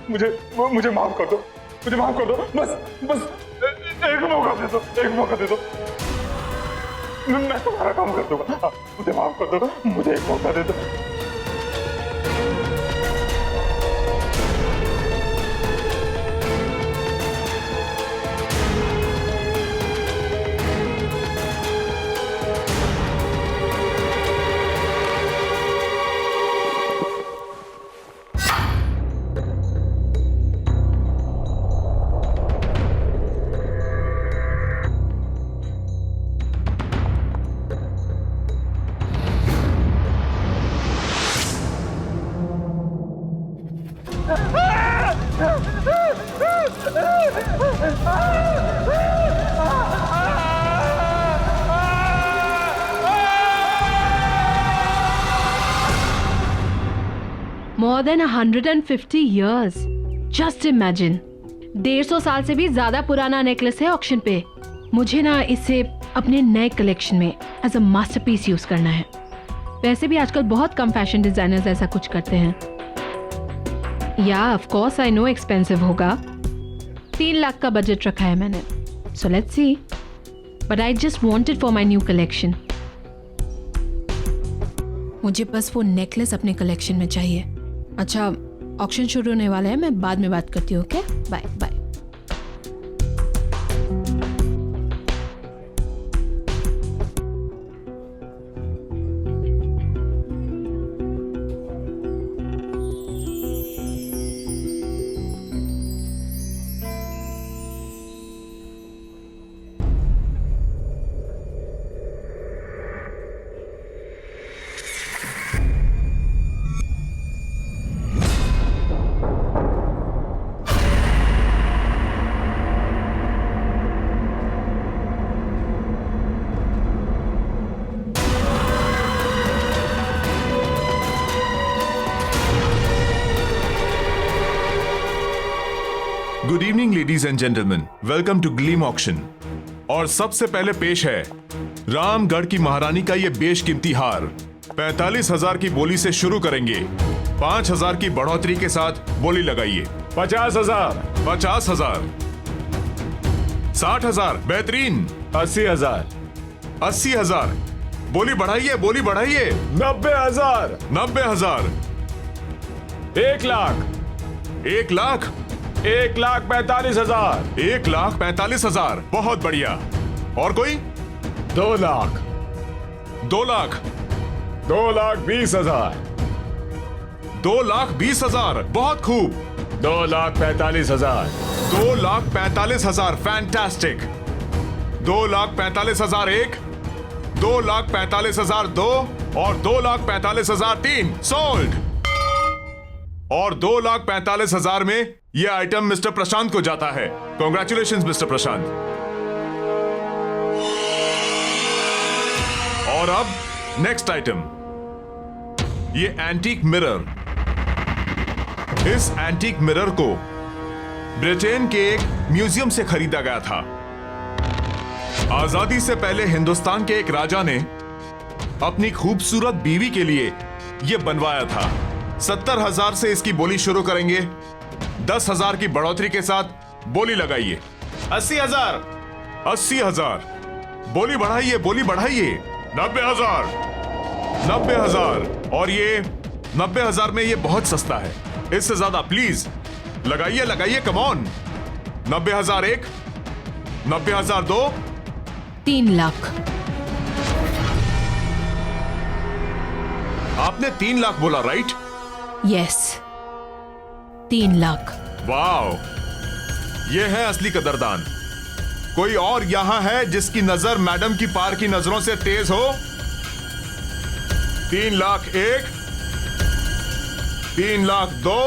मुझे माफ कर दो, मुझे माफ कर दो, बस एक मौका दे दो, एक मौका दे दो, मैं तुम्हारा काम कर दूंगा। मुझे माफ कर दो, मुझे एक मौका दे दो। More than 150 years. Just imagine. 150 साल से भी ज्यादा पुराना नेकलेस है ऑक्शन पे। मुझे ना इसे अपने नए कलेक्शन में एज अ मास्टरपीस यूज करना है। वैसे भी आजकल बहुत कम फैशन डिजाइनर्स ऐसा कुछ करते हैं। या of course I know expensive होगा। 3 लाख का बजट रखा है मैंने। So let's see. But I just want it for my new collection. मुझे बस वो नेकलेस अपने कलेक्शन में चाहिए। अच्छा, ऑक्शन शुरू होने वाला है, मैं बाद में बात करती हूँ। Okay, bye bye. Good evening ladies and gentleman, welcome to gleam auction. और सबसे पहले पेश है रामगढ़ की महारानी का ये बेशकीमती हार। 45,000 की बोली से शुरू करेंगे। 5,000 की बढ़ोतरी के साथ बोली लगाइए। 50,000, 50,000, 60,000, बेहतरीन। 80,000, 80,000, बोली बढ़ाइए, बोली बढ़ाइए। 90,000, 90,000, 1 लाख, 1 लाख, 1,45,000, 1,45,000, बहुत बढ़िया। और कोई? 2 लाख, 2 लाख, 2,20,000, 2,20,000, बहुत खूब। 2,45,000, 2,45,000, फैंटास्टिक। 2,45,000 एक, 2,45,000 दो, और 2,45,000 3, सोल्ड। और 2,45,000 में यह आइटम मिस्टर प्रशांत को जाता है। कॉन्ग्रेचुलेशंस मिस्टर प्रशांत। और अब नेक्स्ट आइटम, ये एंटीक मिरर। इस एंटीक मिरर को ब्रिटेन के एक म्यूजियम से खरीदा गया था। आजादी से पहले हिंदुस्तान के एक राजा ने अपनी खूबसूरत बीवी के लिए यह बनवाया था। 70,000 से इसकी बोली शुरू करेंगे। 10,000 की बढ़ोतरी के साथ बोली लगाइए। 80,000, 80,000, बोली बढ़ाइए, बोली बढ़ाइए। 90,000, 90,000, और ये 90,000 में ये बहुत सस्ता है। इससे ज्यादा प्लीज लगाइए, लगाइए, कम ऑन। 90,000 एक, 90,000 दो, 3 लाख। आपने 3 लाख बोला, राइट? यस, 3 लाख। वाओ, ये है असली कदरदान। कोई और यहां है जिसकी नजर मैडम की पार की नजरों से तेज हो? 3 लाख एक, 3 लाख दो,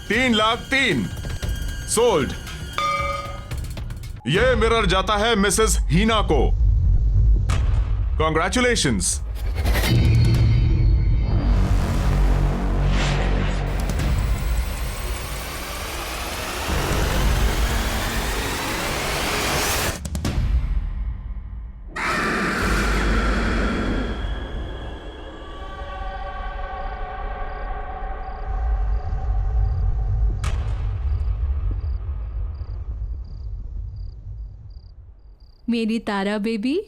3 लाख 3, सोल्ड। यह मिरर जाता है मिसेस हीना को। कॉन्ग्रेचुलेशंस। मेरी तारा बेबी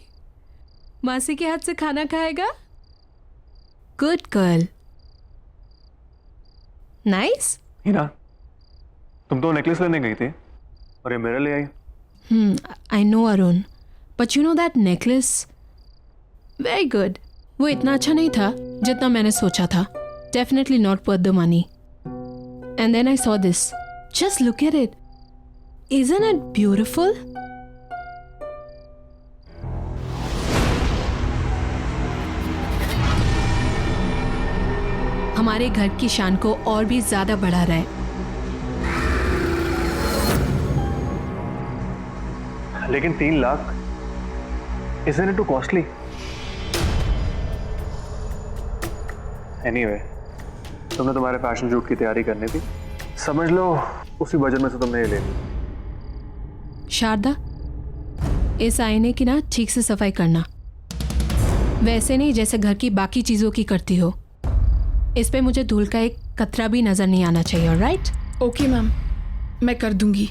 मासी के हाथ से खाना खाएगा? Good girl. नाइस। हीना, तुम तो नेकलेस लेने गई थी और ये मेरे ले आई। I know Arun, but you know that necklace very good. वो इतना अच्छा नहीं था जितना मैंने सोचा था। Definitely not worth the money. And then I saw this. Just look at it. Isn't it beautiful? हमारे घर की शान को और भी ज्यादा बढ़ा रहा है। लेकिन 3 lakh, isn't it too costly? Anyway, तुमने तुम्हारे फैशन शूट की तैयारी करनी थी, समझ लो उसी बजट में से तुमने ये ले ली। शारदा, इस आईने की ना ठीक से सफाई करना, वैसे नहीं जैसे घर की बाकी चीजों की करती हो। इस पे मुझे धूल का एक कतरा भी नजर नहीं आना चाहिए। ऑलराइट? ओके मैम, मैं कर दूंगी।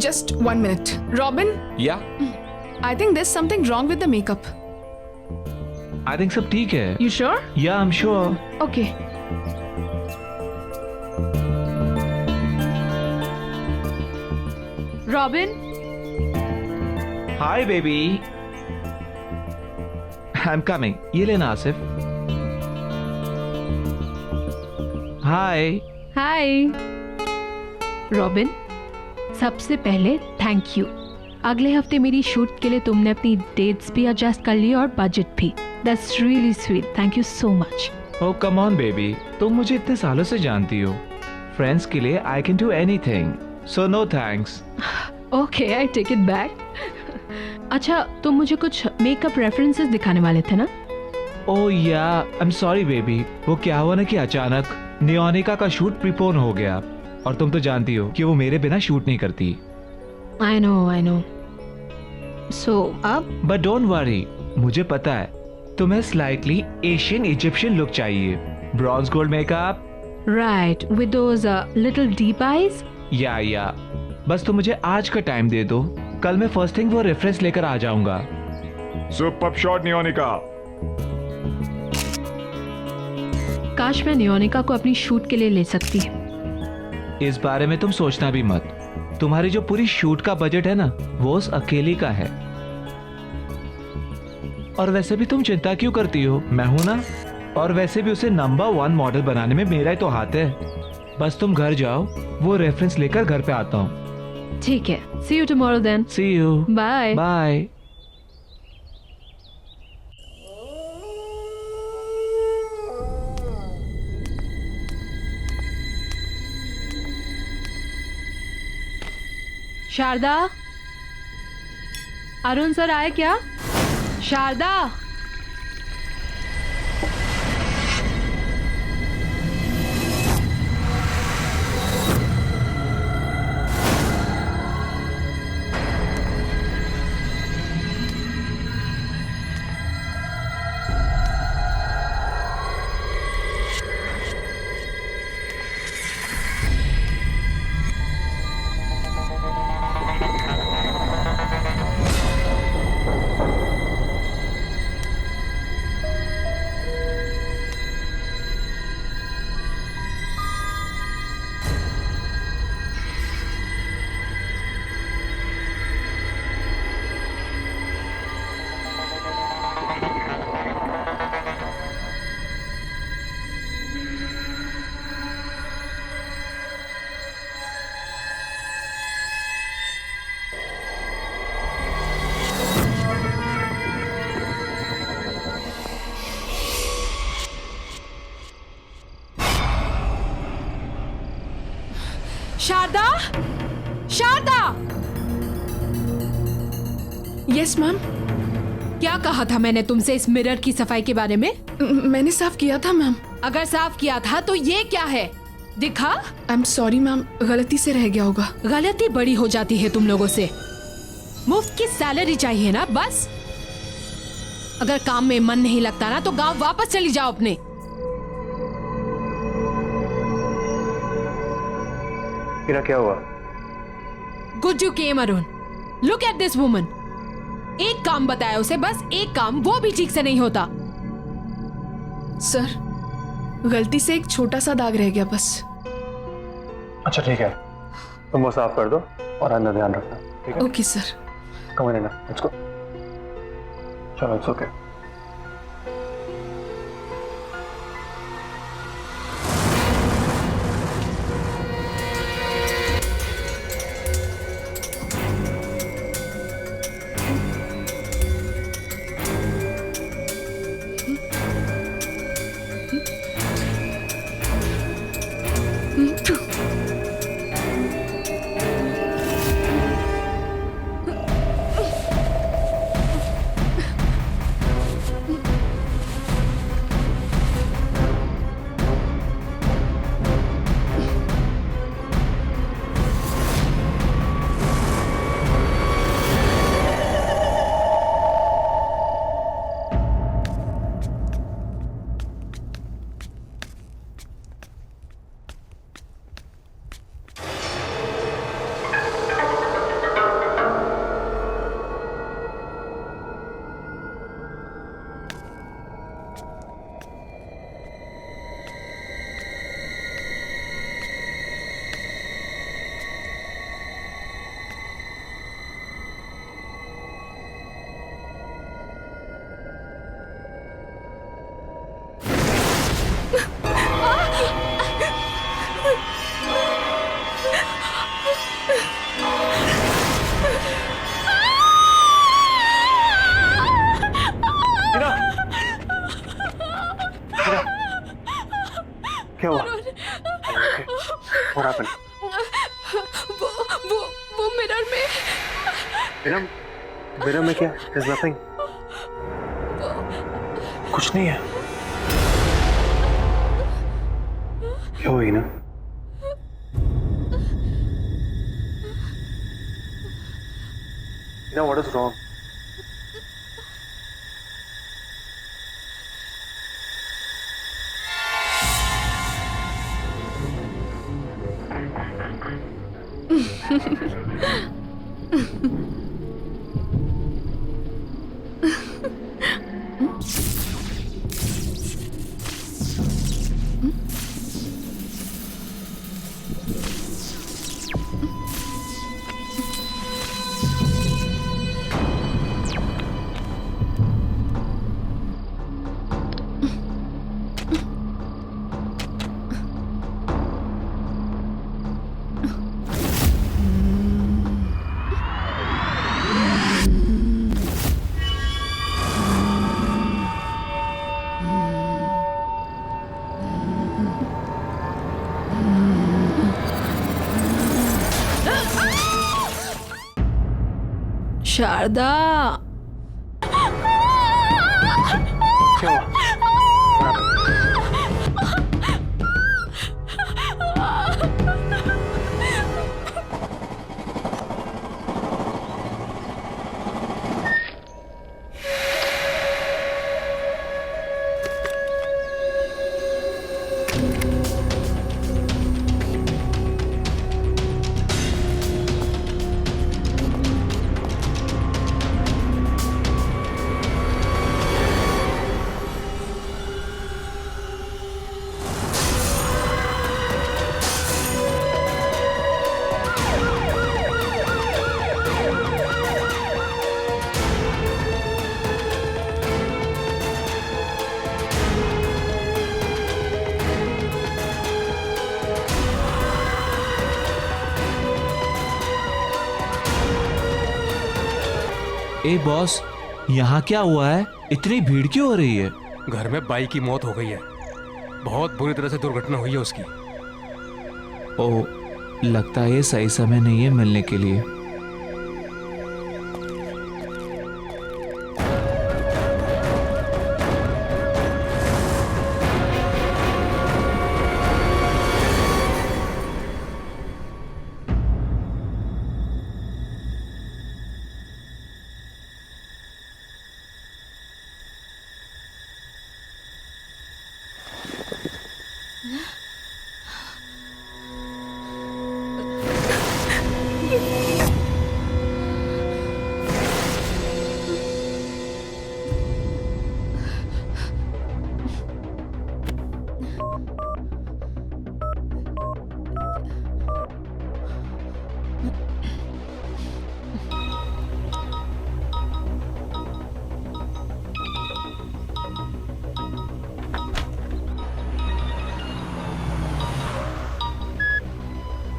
Just 1 minute. Robin, या I think there's something wrong with the makeup. I think सब ठीक है. You sure? या I am sure. Okay. Robin, hi baby. I am coming. ये लेना आसिफ. हाय. हाय। रॉबिन, सबसे पहले थैंक यू। अगले हफ्ते मेरी शूट के लिए तुमने अपनी डेट्स भी एडजस्ट कर ली और बजट भी। That's really sweet. Thank you so much. Oh come on baby, तुम मुझे इतने सालों से जानती हो. फ्रेंड्स के लिए I can do anything. So no thanks. Okay, I take it back. अच्छा, तुम मुझे कुछ मेकअप रेफरेंसेस दिखाने वाले थे ना? ओह या, आई एम सॉरी बेबी. वो क्या हुआ ना कि अचानक नियोनिका का शूट प्रीपोन हो गया और तुम तो जानती हो कि वो मेरे बिना शूट नहीं करती. I know. सो अब? बट डोंट वरी, मुझे पता है तुम्हें स्लाइटली एशियन इजिप्शियन लुक चाहिए. Bronze gold makeup. Right, with those little deep eyes. या बस तुम मुझे आज का टाइम दे दो. कल मैं फर्स्ट थिंग वो रेफरेंस लेकर आ जाऊंगा. Super shot Neonika. काश मैं नियोनिका को अपनी शूट के लिए ले सकती. इस बारे में तुम सोचना भी मत. तुम्हारी जो पूरी शूट का बजट है ना, वो उस अकेली का है. और वैसे भी तुम चिंता क्यों करती हो, मैं हूं ना. और वैसे भी उसे नंबर 1 मॉडल बनाने में मेरा ही तो हाथ है. बस तुम घर जाओ, वो रेफरेंस लेकर घर पे आता हूँ. ठीक है. See you tomorrow then. See you. Bye. Bye. Sharda, Arun sir आए क्या? शारदा, शारदा, शारदा, यस मैम, क्या कहा था मैंने तुमसे इस मिरर की सफाई के बारे में? मैंने साफ किया था मैम। अगर साफ किया था तो ये क्या है? दिखा। आई एम सॉरी मैम, गलती से रह गया होगा। गलती बड़ी हो जाती है तुम लोगों से। मुफ्त की सैलरी चाहिए ना बस। अगर काम में मन नहीं लगता ना तो गांव वापस चली जाओ अपने। हीरा क्या हुआ? Good you came Arun. Look at this woman. एक काम बताया उसे, बस एक काम, वो भी ठीक से नहीं होता। सर, गलती से एक छोटा सा दाग रह गया बस। अच्छा ठीक है, तुम वो साफ कर दो और अंदर ध्यान रखना, ठीक है? Okay sir. Come on, let's go. चलो, इट्स ओके। क्या हुआ? What happened? वो मिरर में। मिरर में क्या? There's nothing. कुछ नहीं है। क्या हुई ना? What is wrong? शारदा, क्या हुआ? ए बॉस, यहाँ क्या हुआ है? इतनी भीड़ क्यों हो रही है? घर में बाई की मौत हो गई है। बहुत बुरी तरह से दुर्घटना हुई है उसकी। ओह, लगता है ये सही समय नहीं है मिलने के लिए।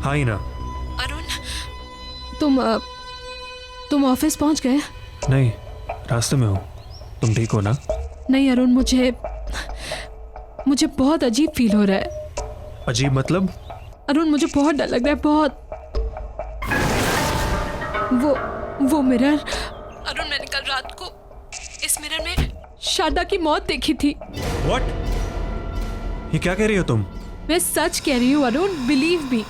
हाँ ही ना। अरुण, तुम ऑफिस पहुंच गए? नहीं, रास्ते में हूँ। तुम ठीक हो ना? नहीं अरुण, मुझे बहुत अजीब फील हो रहा है। अजीब मतलब? अरुण, मुझे बहुत डर लग रहा है, बहुत। वो मिरर, अरुण, मैंने कल रात को इस मिरर में शारदा की मौत देखी थी। What? ये क्या कह रही हो तुम? मैं सच कह रही हूँ अरुण, बिलीव मी।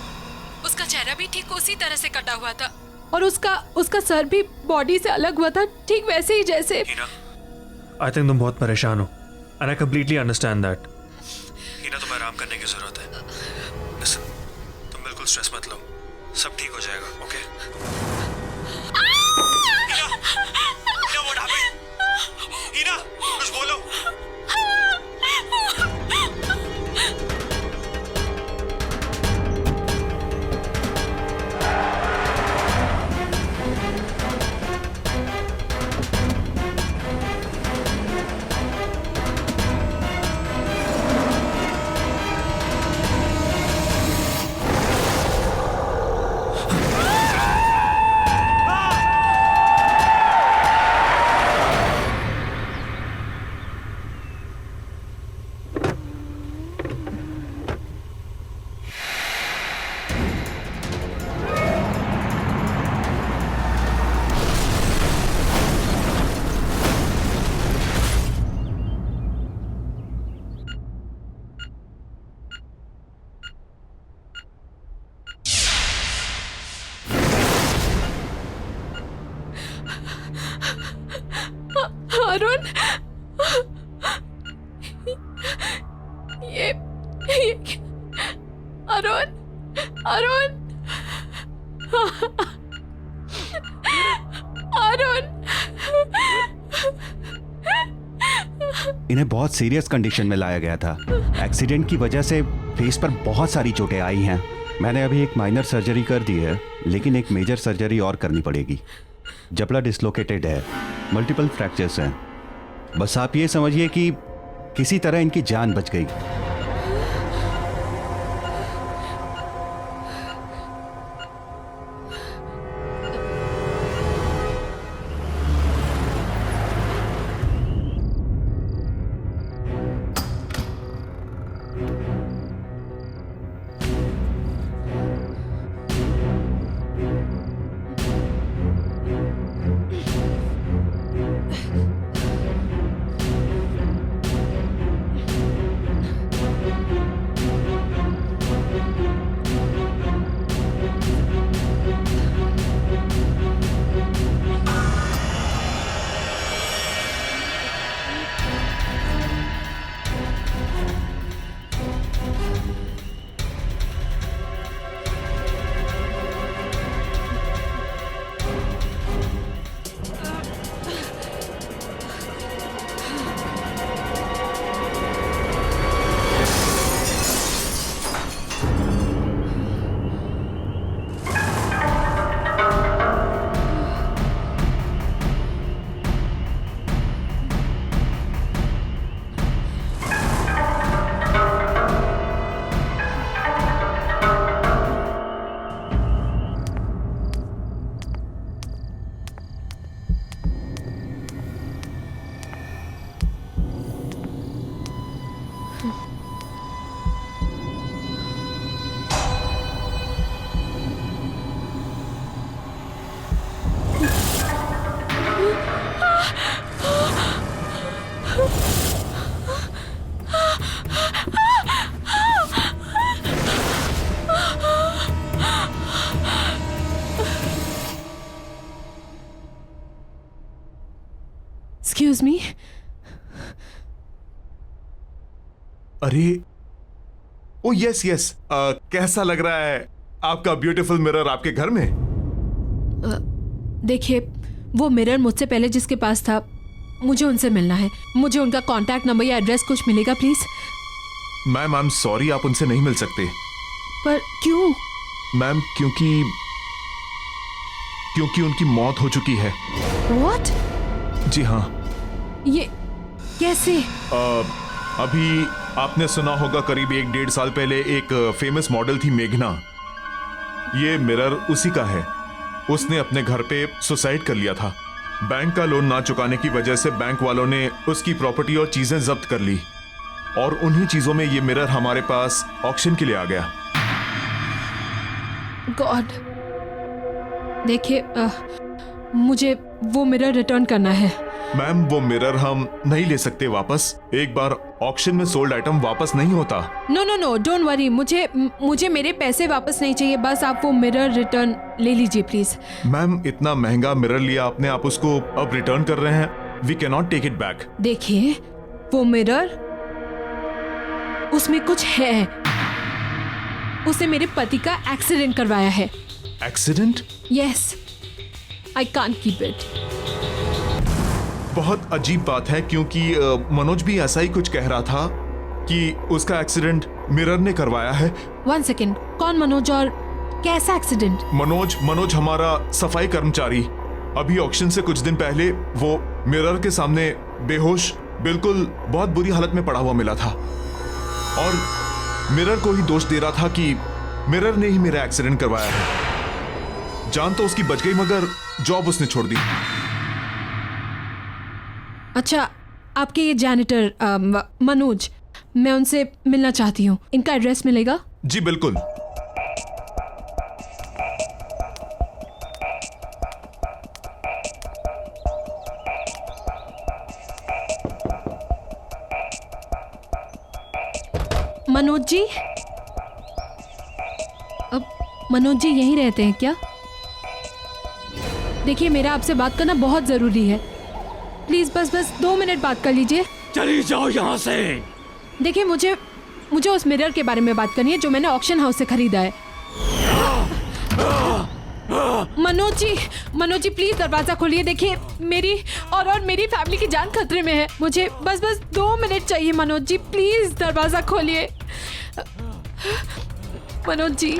उसका चेहरा भी ठीक उसी तरह से कटा हुआ था और उसका सर भी बॉडी से अलग हुआ था, ठीक वैसे ही जैसे। आई थिंक तुम बहुत परेशान हो and I completely understand that. Heena, तुम्हें आराम करने की जरूरत है। Listen, तुम बिल्कुल स्ट्रेस मत लो, सब ठीक हो जाएगा। Okay? Heena, what happened? Heena, कुछ बोलो। अरुण, ये अरुण, अरुण, अरुण। इन्हें बहुत सीरियस कंडीशन में लाया गया था। एक्सीडेंट की वजह से फेस पर बहुत सारी चोटें आई हैं। मैंने अभी एक माइनर सर्जरी कर दी है, लेकिन एक मेजर सर्जरी और करनी पड़ेगी। जबड़ा डिसलोकेटेड है, मल्टीपल फ्रैक्चर्स हैं। बस आप ये समझिए कि किसी तरह इनकी जान बच गई। Excuse me. अरे ओ यस यस, कैसा लग रहा है आपका ब्यूटीफुल मिरर आपके घर में? देखिए, वो मिरर मुझसे पहले जिसके पास था, मुझे उनसे मिलना है। मुझे उनका कांटेक्ट नंबर या एड्रेस कुछ मिलेगा please? Ma'am I am sorry, आप उनसे नहीं मिल सकते। पर क्यों? मैम क्योंकि उनकी मौत हो चुकी है। व्हाट? जी हाँ। ये कैसे? अभी आपने सुना होगा, करीब 1-1.5 साल पहले एक फेमस मॉडल थी मेघना। ये मिरर उसी का है। उसने अपने घर पे सुसाइड कर लिया था। बैंक का लोन ना चुकाने की वजह से बैंक वालों ने उसकी प्रॉपर्टी और चीजें जब्त कर ली, और उन्हीं चीजों में ये मिरर हमारे पास ऑक्शन के लिए आ गया। गॉड, देखिए, मुझे वो मिरर रिटर्न करना है। मैम वो मिरर हम नहीं ले सकते वापस। एक बार ऑक्शन में सोल्ड आइटम वापस नहीं होता। No no no, don't worry. मुझे मेरे पैसे वापस नहीं चाहिए, बस आप वो मिरर रिटर्न ले लीजिए प्लीज। मैम इतना महंगा मिरर लिया आपने, आप उसको अब रिटर्न कर रहे हैं? We can not take it back. देखिए, वो मिरर, उसमें कुछ है। उसे मेरे पति का एक्सीडेंट करवाया है। Accident? Yes, I can't keep it. बहुत अजीब बात है, क्योंकि मनोज भी ऐसा ही कुछ कह रहा था कि उसका एक्सीडेंट मिरर ने करवाया है। 1 सेकेंड, कौन मनोज और कैसा एक्सीडेंट? मनोज हमारा सफाई कर्मचारी। अभी ऑक्शन से कुछ दिन पहले वो मिरर के सामने बेहोश, बिल्कुल बहुत बुरी हालत में पड़ा हुआ मिला था, और मिरर को ही दोष दे रहा था कि मिरर ने ही मेरा एक्सीडेंट करवाया है। जान तो उसकी बच गई, मगर जॉब उसने छोड़ दी। अच्छा, आपके ये जैनिटर मनोज, मैं उनसे मिलना चाहती हूँ। इनका एड्रेस मिलेगा? जी बिल्कुल। मनोज जी, अब मनोज जी यहीं रहते हैं क्या? देखिए, मेरा आपसे बात करना बहुत जरूरी है। प्लीज बस 2 मिनट बात कर लीजिए। चली जाओ यहाँ से। देखिए, मुझे उस मिरर के बारे में बात करनी है जो मैंने ऑक्शन हाउस से खरीदा है। मनोज जी प्लीज दरवाजा खोलिए। देखिए, मेरी और मेरी फैमिली की जान खतरे में है। मुझे बस 2 मिनट चाहिए। मनोज जी प्लीज दरवाजा खोलिए। मनोज जी,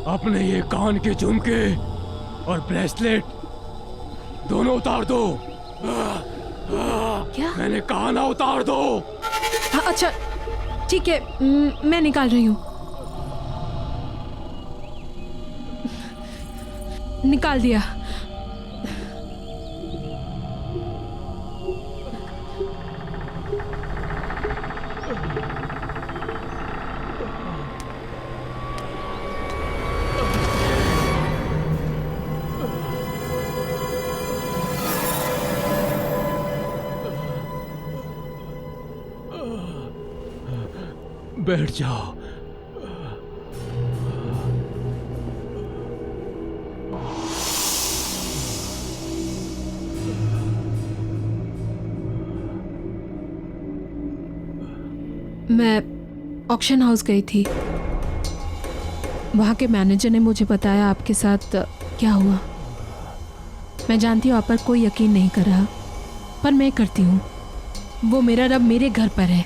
अपने ये कान के झुमके और ब्रेसलेट दोनों उतार दो। क्या? मैंने कहा ना, उतार दो। हाँ, अच्छा ठीक है, मैं निकाल रही हूँ। निकाल दिया। बैठ जाओ। मैं ऑक्शन हाउस गई थी। वहाँ के मैनेजर ने मुझे बताया आपके साथ क्या हुआ। मैं जानती हूँ आप पर कोई यकीन नहीं कर रहा, पर मैं करती हूँ। वो मिरर अब मेरे घर पर है।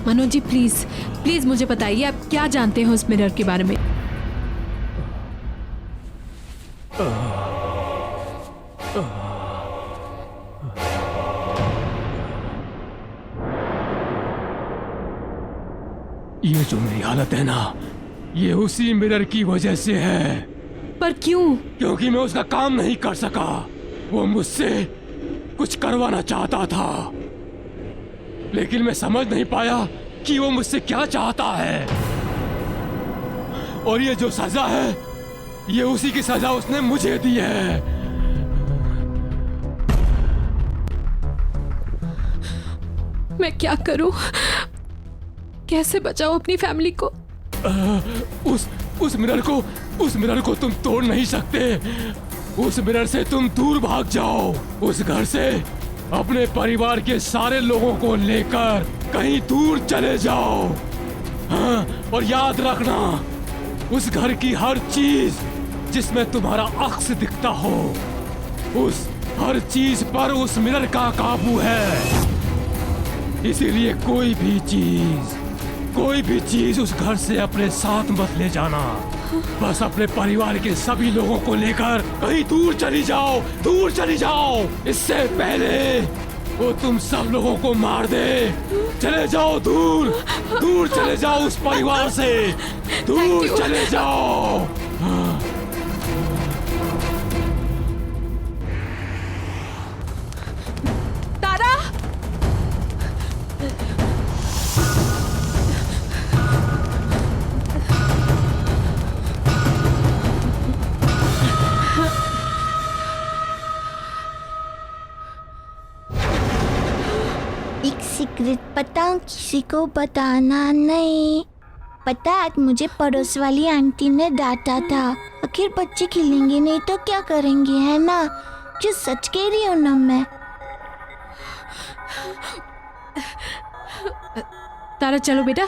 मनोज जी प्लीज मुझे बताइए, आप क्या जानते हैं उस मिरर के बारे में? ये जो मेरी हालत है ना, ये उसी मिरर की वजह से है। पर क्यों? क्योंकि मैं उसका काम नहीं कर सका। वो मुझसे कुछ करवाना चाहता था, लेकिन मैं समझ नहीं पाया कि वो मुझसे क्या चाहता है। और ये जो सजा है, ये उसी की सजा उसने मुझे दी है। मैं क्या करूं? कैसे बचाऊं अपनी फैमिली को? उस मिरर को तुम तोड़ नहीं सकते। उस मिरर से तुम दूर भाग जाओ। उस घर से अपने परिवार के सारे लोगों को लेकर कहीं दूर चले जाओ। हाँ, और याद रखना, उस घर की हर चीज जिसमें तुम्हारा अक्स दिखता हो, उस हर चीज पर उस मिरर का काबू है। इसीलिए कोई भी चीज उस घर से अपने साथ मत ले जाना। बस अपने परिवार के सभी लोगों को लेकर कहीं दूर चली जाओ। इससे पहले वो तुम सब लोगों को मार दे। चले जाओ दूर चले जाओ उस परिवार से, दूर चले जाओ। तारा, एक सीक्रेट पता किसी को बताना नहीं। पता आज मुझे पड़ोस वाली आंटी ने डांटा था। आखिर बच्चे खेलेंगे नहीं तो क्या करेंगे, है ना? जो सच कह रही हूँ ना मैं। तारा चलो बेटा,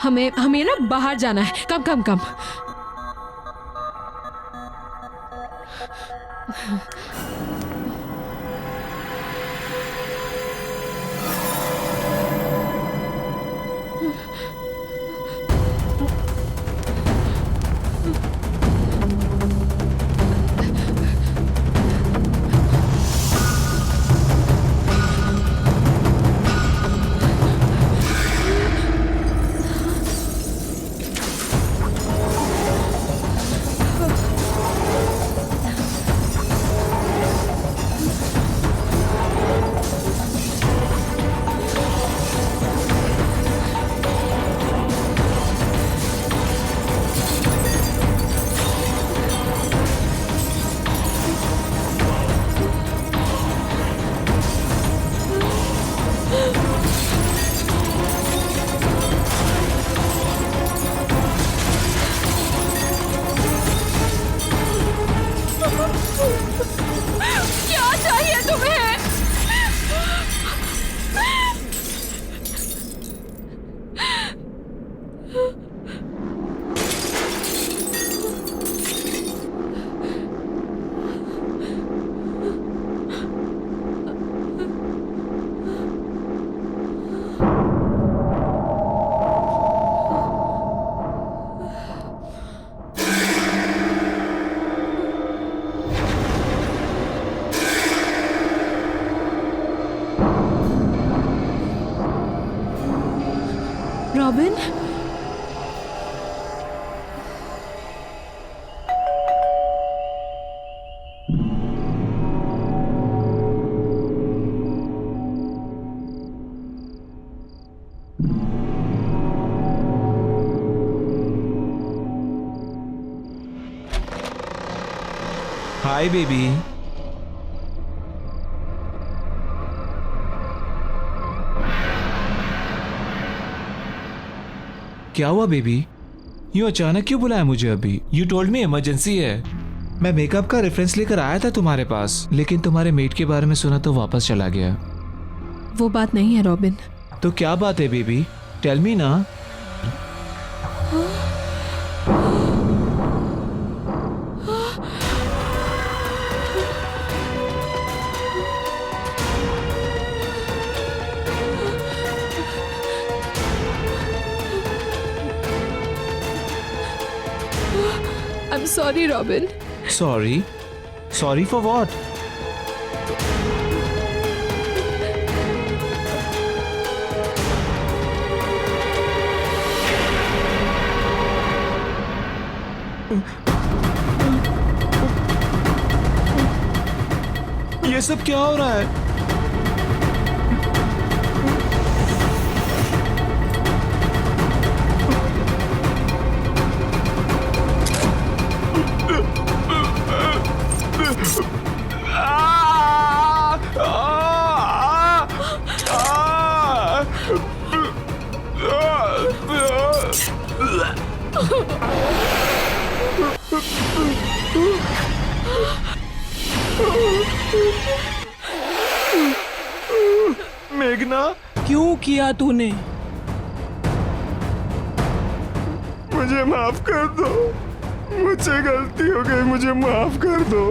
हमें ना बाहर जाना है। कम। क्या चाहिए तुम्हें? Robin, hi baby. क्या हुआ बेबी? यूं अचानक क्यों बुलाया मुझे अभी? यू टोल्ड मी इमरजेंसी है। मैं मेकअप का रेफरेंस लेकर आया था तुम्हारे पास, लेकिन तुम्हारे मेट के बारे में सुना तो वापस चला गया। वो बात नहीं है रॉबिन। तो क्या बात है बेबी? टेल मी ना। I'm sorry, Robin. Sorry? Sorry for what? ये सब क्या हो रहा है? मेघना, क्यों किया तूने? मुझे माफ कर दो, मुझसे गलती हो गई, मुझे माफ कर दो।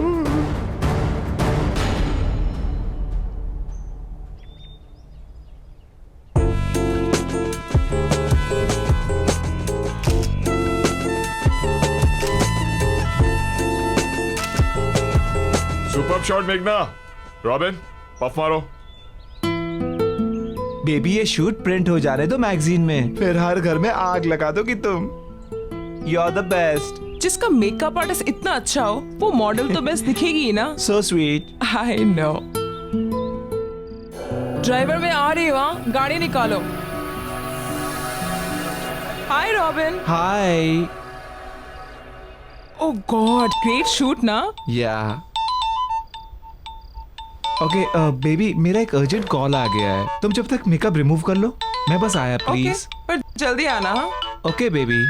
सुपर शॉट मेघना। रॉबिन, पफ मारो। बेबी ये शूट प्रिंट हो जा रहे तो मैगजीन में, फिर हर घर में आग लगा दोगी तुम। You are the best. जिसका मेकअप आर्टिस्ट इतना अच्छा हो वो मॉडल तो बेस्ट दिखेगी ही ना। So sweet. I know. Driver में आ रही वहाँ, गाड़ी निकालो। हाय रॉबिन। हाय। ओह गॉड, ग्रेट शूट ना। या ओके बेबी, मेरा एक अर्जेंट कॉल आ गया है, तुम जब तक मेकअप रिमूव कर लो, मैं बस आया ओके, प्लीज। पर जल्दी आना। हाँ? Okay baby.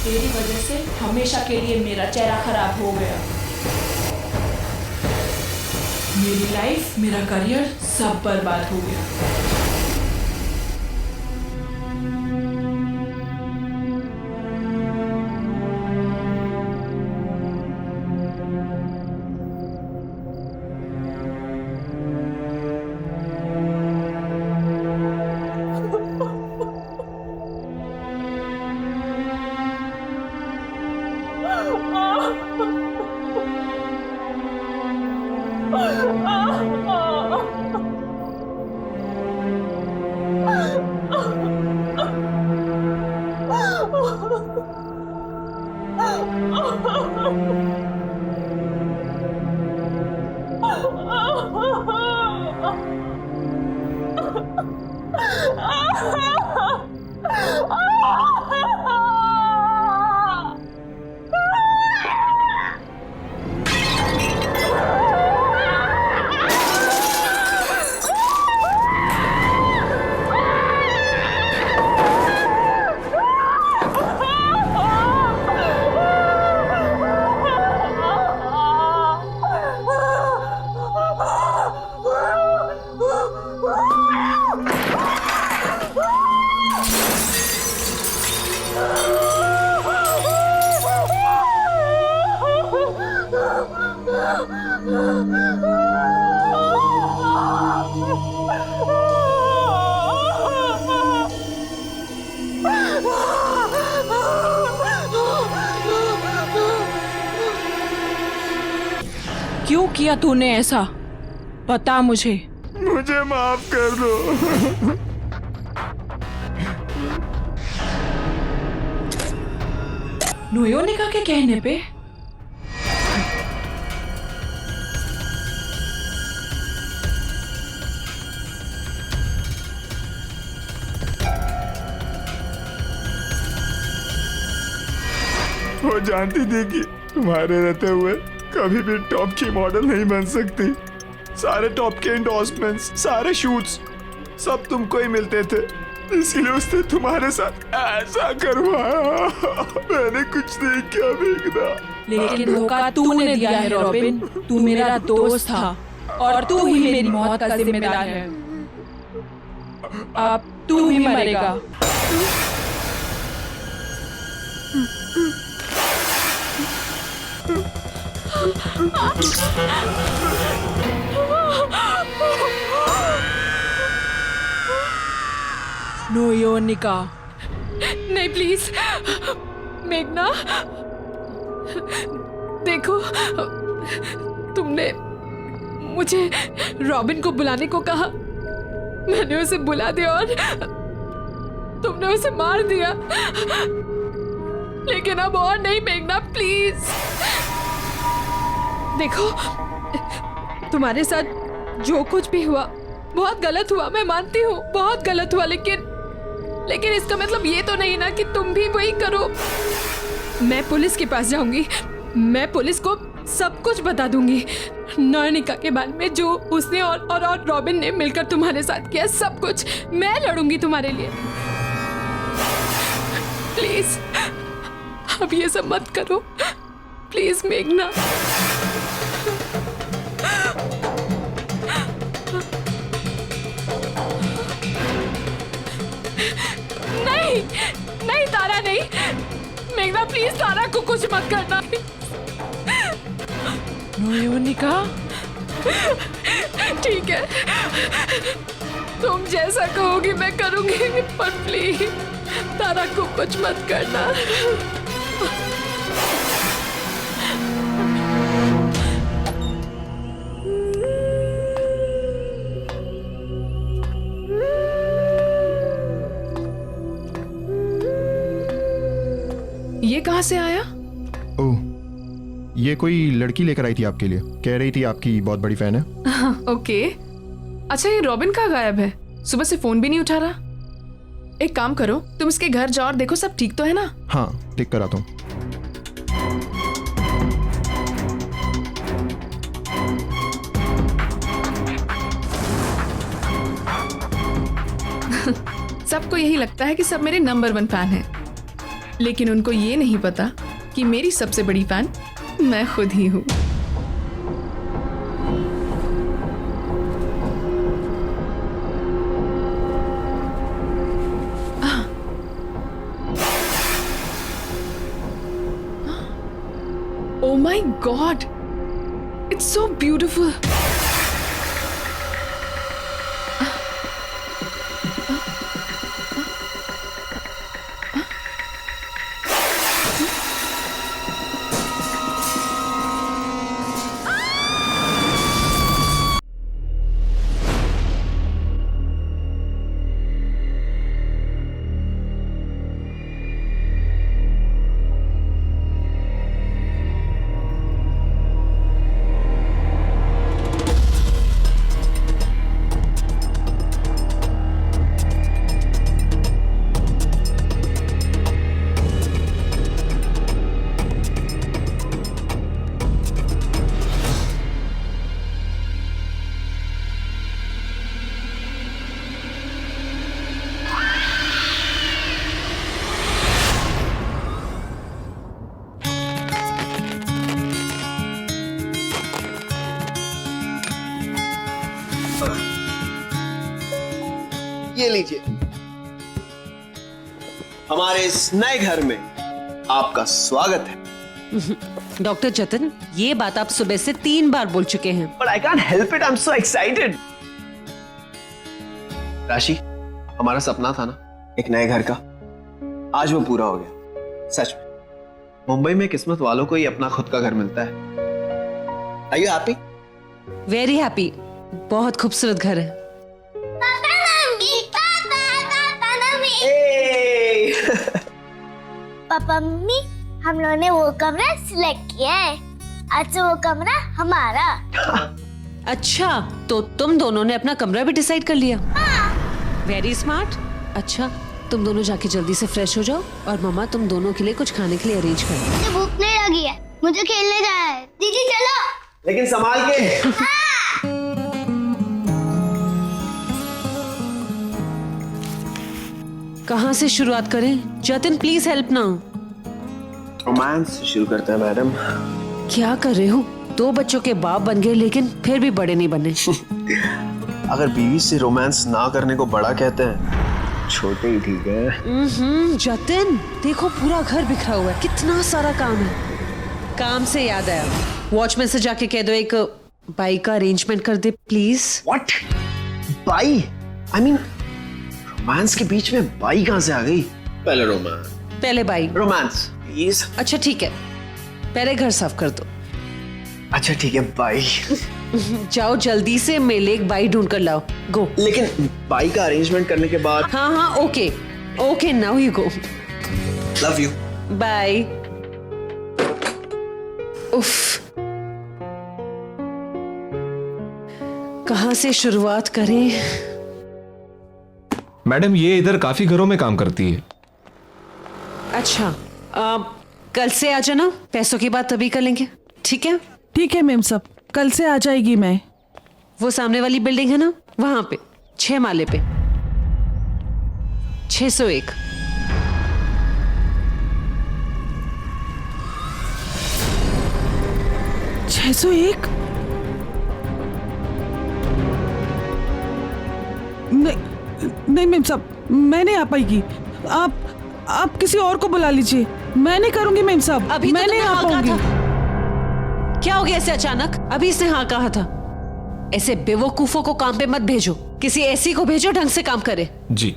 तेरी वजह से हमेशा के लिए मेरा चेहरा खराब हो गया। मेरी लाइफ, मेरा करियर सब बर्बाद हो गया। क्यों किया तूने ऐसा? बता मुझे। मुझे माफ कर दो। नोयोनिका के कहने पे? वो जानती थी कि तुम्हारे रहते हुए कभी भी टॉप की मॉडल नहीं बन सकती। सारे टॉप के एंडोर्समेंट्स, सारे शूट्स सब तुमको ही मिलते थे, इसीलिए उसने तुम्हारे साथ ऐसा करवाया। मैंने कुछ नहीं किया मेघना। लेकिन धोखा तूने दिया है रॉबिन। तू मेरा दोस्त था और तू ही मेरी मौत का जिम्मेदार है। अब तू ही मरेगा। नो योनिका। नहीं प्लीज मेघना, देखो तुमने मुझे रॉबिन को बुलाने को कहा, मैंने उसे बुला दिया और तुमने उसे मार दिया। लेकिन अब और नहीं मेघना, प्लीज। देखो तुम्हारे साथ जो कुछ भी हुआ बहुत गलत हुआ, मैं मानती हूँ बहुत गलत हुआ, लेकिन इसका मतलब ये तो नहीं ना कि तुम भी वही करो। मैं पुलिस के पास जाऊंगी, मैं पुलिस को सब कुछ बता दूंगी, नयनिका के बारे में, जो उसने और रॉबिन ने मिलकर तुम्हारे साथ किया, सब कुछ मैं लड़ूंगी तुम्हारे लिए। प्लीज अब ये सब मत करो, प्लीज मेघना। नहीं नहीं तारा, नहीं मेघना, प्लीज तारा को कुछ मत करना। नो योनिका। ठीक है, तुम जैसा कहोगी मैं करूंगी, पर प्लीज तारा को कुछ मत करना। ये कहाँ से आया? ओह, ये कोई लड़की लेकर आई थी आपके लिए, कह रही थी आपकी बहुत बड़ी फैन है। ओके। अच्छा ये रॉबिन कहाँ गायब है? सुबह से फोन भी नहीं उठा रहा। एक काम करो, तुम इसके घर जाओ और देखो सब ठीक तो है ना? हाँ, देख कर आता हूँ। सबको यही लगता है कि सब मेरे नंबर 1 फैन हैं, लेकिन उनको ये नहीं पता कि मेरी सबसे बड़ी फैन मैं खुद ही हूँ। Oh my God! It's so beautiful. ये लीजिए, हमारे इस नए घर में आपका स्वागत है। डॉक्टर जतन, ये बात आप सुबह से 3 बार बोल चुके हैं। But I can't help it, I'm so excited. राशि, हमारा सपना था ना एक नए घर का, आज वो पूरा हो गया। सच में मुंबई में किस्मत वालों को ही अपना खुद का घर मिलता है। Are you happy? Very happy, बहुत खूबसूरत घर है। पापा मम्मी, हम लोगों ने वो कमरा सिलेक्ट किया है, आज से वो कमरा हमारा। अच्छा, तो तुम दोनों ने अपना कमरा भी डिसाइड कर लिया? Very smart. अच्छा, तुम दोनों जाके जल्दी से फ्रेश हो जाओ और मम्मा तुम दोनों के लिए कुछ खाने के लिए अरेंज कर। मुझे भूख नहीं लगी है, मुझे खेलने जाना है। दीदी चलो। लेकिन संभाल के। कहाँ से शुरुआत करें? जतिन प्लीज हेल्प ना। रोमांस शुरू करते हैं मैडम। क्या कर रहे हो? 2 बच्चों के बाप बन गए लेकिन फिर भी बड़े नहीं बने। अगर बीवी से रोमांस ना करने को बड़ा कहते हैं, छोटे ही ठीक है। जतिन देखो, पूरा घर बिखरा हुआ है, कितना सारा काम है। काम से याद आया, वॉचमैन से जाके कह दो एक बाइक का अरेंजमेंट कर दे प्लीज। व्हाट? बाई? आई मीन रोमांस के बीच में बाई कहां से आ गई? पहले रोमांस, पहले बाई। Romance please. अच्छा ठीक है, पहले घर साफ कर दो। अच्छा ठीक है, बाई। जाओ जल्दी से, मेले एक बाई ढूंढ कर लाओ। गो। लेकिन बाई का अरेंजमेंट करने के बाद। हाँ हाँ, okay okay, now you go. Love you. Bye. उफ, कहाँ से शुरुआत करें? मैडम ये इधर काफी घरों में काम करती है। अच्छा, कल से आ जाना, पैसों की बात तभी कर लेंगे, ठीक है? ठीक है मैम साहब, कल से आ जाएगी मैं। वो सामने वाली बिल्डिंग है ना, वहां पे 6 माले पे 601। नहीं मैम साहब, मैं नहीं आ पाएगी। आप किसी और को बुला लीजिए, मैं नहीं करूंगी मैम साहब। अभी मैं तो नहीं आ पाऊंगी। क्या हो गया ऐसे अचानक? अभी इसने हाँ कहा था। ऐसे बेवकूफों को काम पे मत भेजो, किसी ऐसी को भेजो ढंग से काम करे। जी।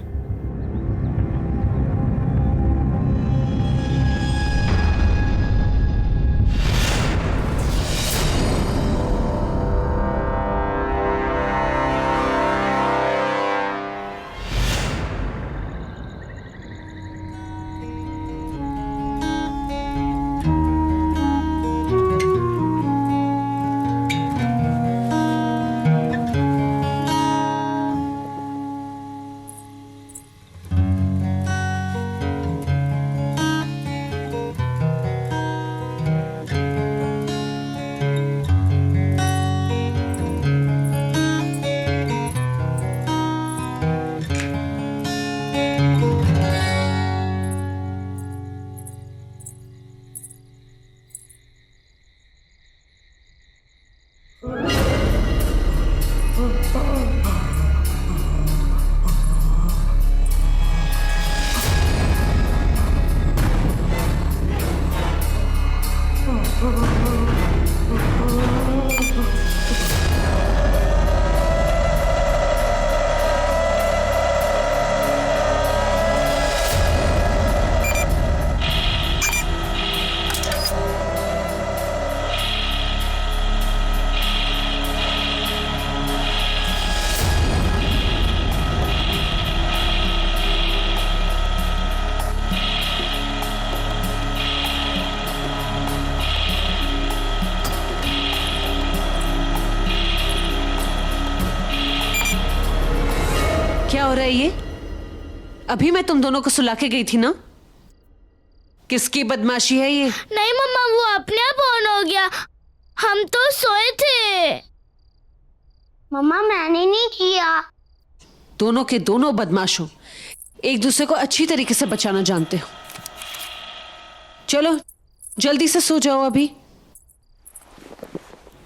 क्या हो रहा है ये? अभी मैं तुम दोनों को सुला के गई थी ना? किसकी बदमाशी है ये? नहीं मम्मा, वो अपने आप ऑन हो गया, हम तो सोए थे। मम्मा मैंने नहीं किया। दोनों के दोनों बदमाश हो, एक दूसरे को अच्छी तरीके से बचाना जानते हो। चलो जल्दी से सो जाओ अभी,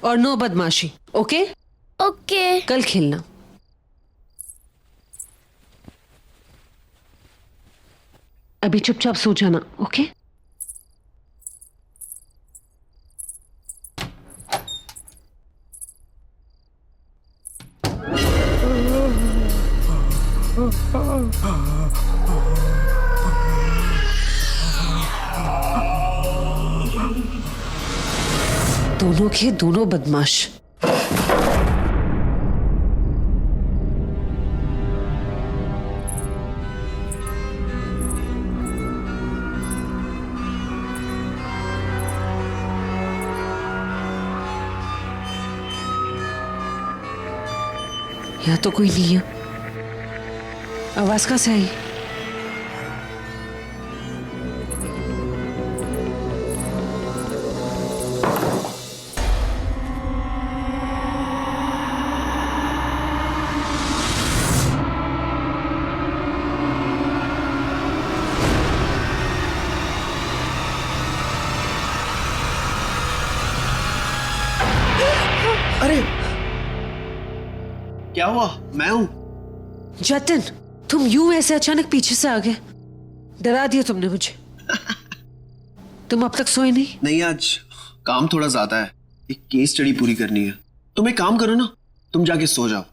और नो बदमाशी, ओके? ओके। कल खेलना। अभी चुपचाप सो जाना, ओके? दोनों के दोनों बदमाश। यहाँ तो कोई नहीं है। आवाज कहाँ से आई? अरे क्या हुआ? मैं हूं। जतिन, तुम यूं ऐसे अचानक पीछे से आ गए, डरा दिया तुमने मुझे। तुम अब तक सोए नहीं? नहीं, आज काम थोड़ा ज्यादा है, एक केस स्टडी पूरी करनी है। तुम एक काम करो ना, तुम जाके सो जाओ,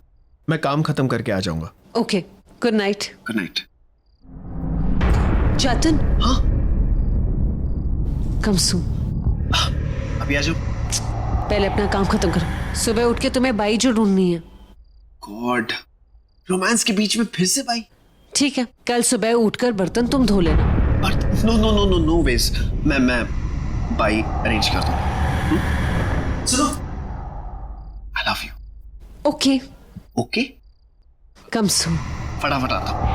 मैं काम खत्म करके आ जाऊंगा। Okay, good night. Good night. जातन। हाँ कम सू। अभी आ जाओ। पहले अपना काम खत्म करो, सुबह उठ के तुम्हें बाई जो ढूंढनी है। गॉड, रोमांस के बीच में फिर से बाई? ठीक है, कल सुबह उठकर बर्तन तुम धो लेना। No no no no no वेज, मैं बाई अरेंज कर दूं। सुनो, I love you. Okay okay, come soon. फटाफट आता हूं।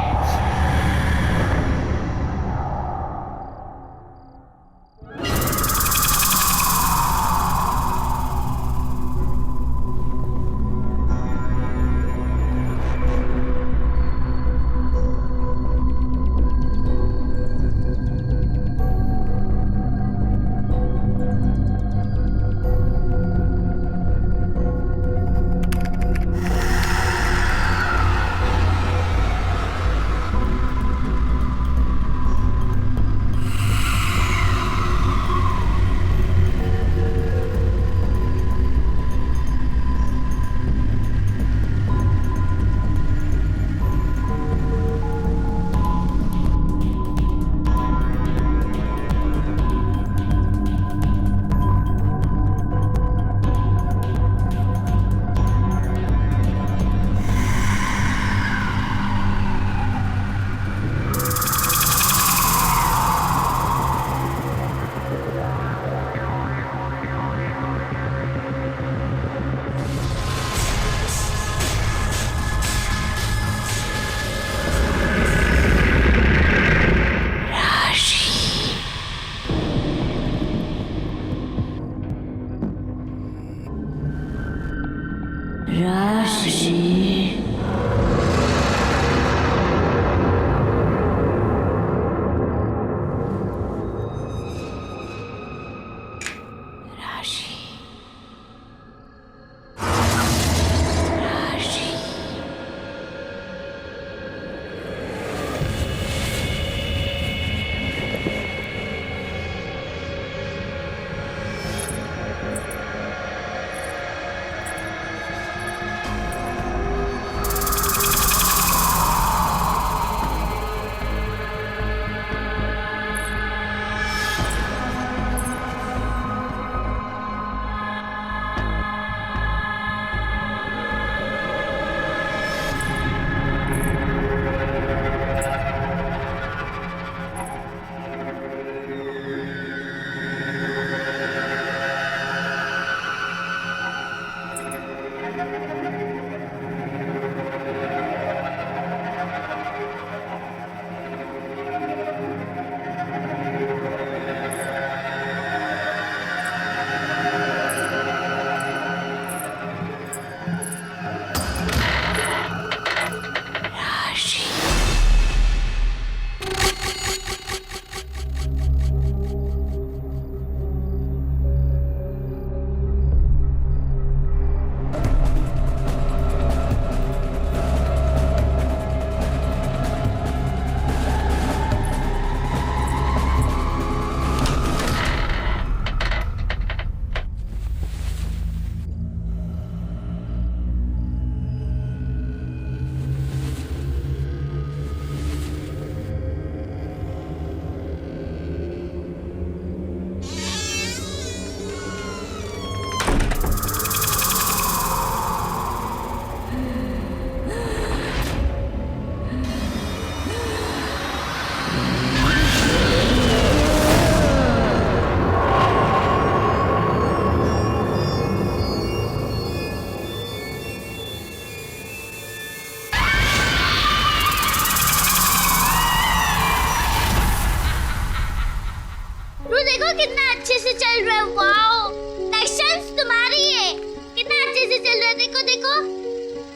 कितना अच्छे से चल रहा है। वाओ, नेक्स्ट तुम्हारी है। कितना अच्छे से चल रहा है, देखो देखो।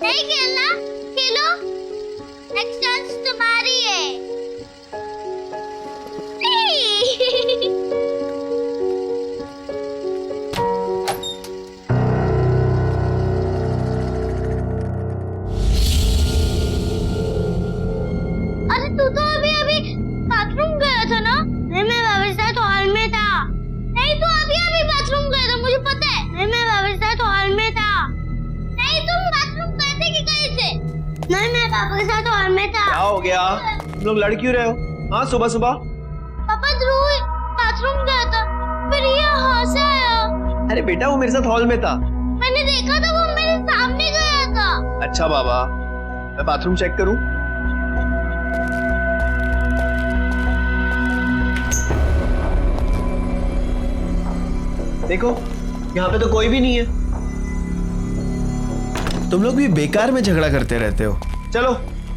नहीं खेलना, खेलो। नेक्स्ट चांस तुम्हारी है। अरे तू तो अभी बाथरूम गया था ना? नहीं, मैं बाबा साथ हॉल में था। नहीं, तू अभी बाथरूम गया था, मुझे पता है। नहीं, मैं बाबा साथ हॉल में था। नहीं, तुम बाथरूम गए थे कि गए थे? नहीं, मैं पापा के साथ हॉल में था। क्या हो गया? तुम लोग लड़ क्यों रहे हो? हाँ, सुबह सुबह पापा ध्रुव बाथरूम गया था, फिर ये यहाँ से आया। अरे बेटा, वो मेरे साथ हॉल में था। मैंने देखा था, वो मेरे सामने गया था। अच्छा बाबा, मैं बाथरूम चेक करूं? देखो, यहाँ पे तो कोई भी नहीं है। तुम लोग भी बेकार में झगड़ा करते रहते हो। चलो,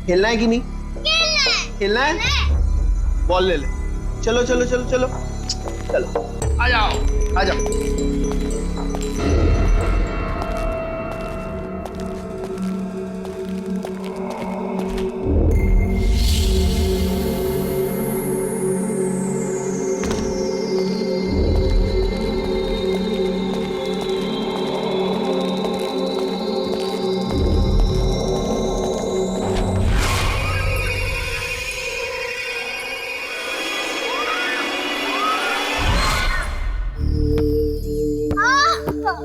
खेलना है कि नहीं? खेलना है? बॉल ले ले। चलो चलो चलो चलो चलो, आ जाओ आ जाओ।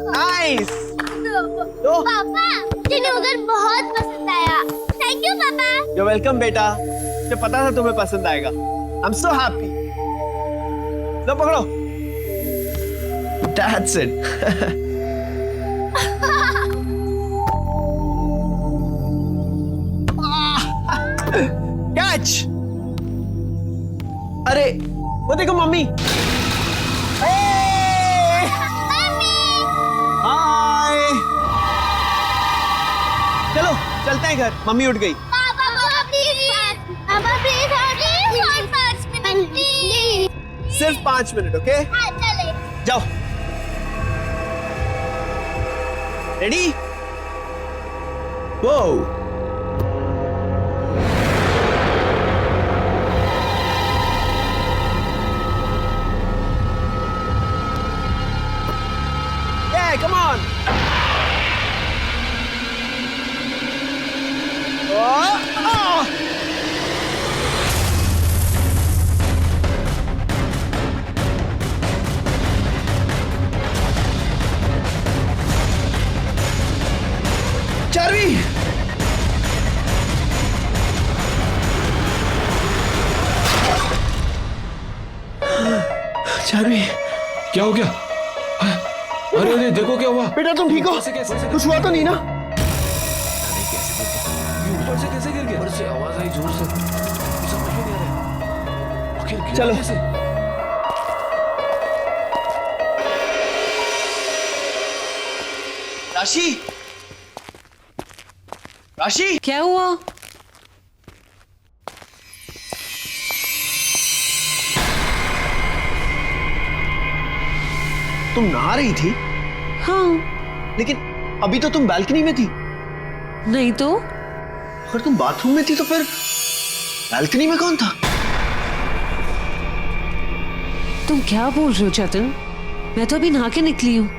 नाइस। पापा, मुझे उधर बहुत पसंद आया। थैंक यू पापा। यू वेलकम बेटा, मुझे पता था तुम्हें पसंद आएगा। I am so happy. लो पकड़ो। That's it. कैच। अरे वो देखो मम्मी। हाय। चलो चलते हैं घर, मम्मी उठ गई। पापा प्लीज 5 मिनट प्लीज। सिर्फ 5 मिनट, ओके? हाँ चले। जाओ। रेडी? वो come on. Oh. Charvi, Charvi, क्या हो गया? अरे अरे देखो क्या हुआ। बेटा तुम ठीक हो? कुछ हुआ तो नहीं ना? ऊपर से कैसे गिर गया? ऊपर से आवाज आई जोर से, समझ में नहीं आ रहा। आखिर गिरा चलो कैसे? राशि, राशि, क्या हुआ? तुम नहा रही थी? हाँ। लेकिन अभी तो तुम बालकनी में थी। नहीं तो? अगर तुम बाथरूम में थी तो फिर बालकनी में कौन था? तुम क्या बोल रहे हो चेतन? मैं तो अभी नहा के निकली हूँ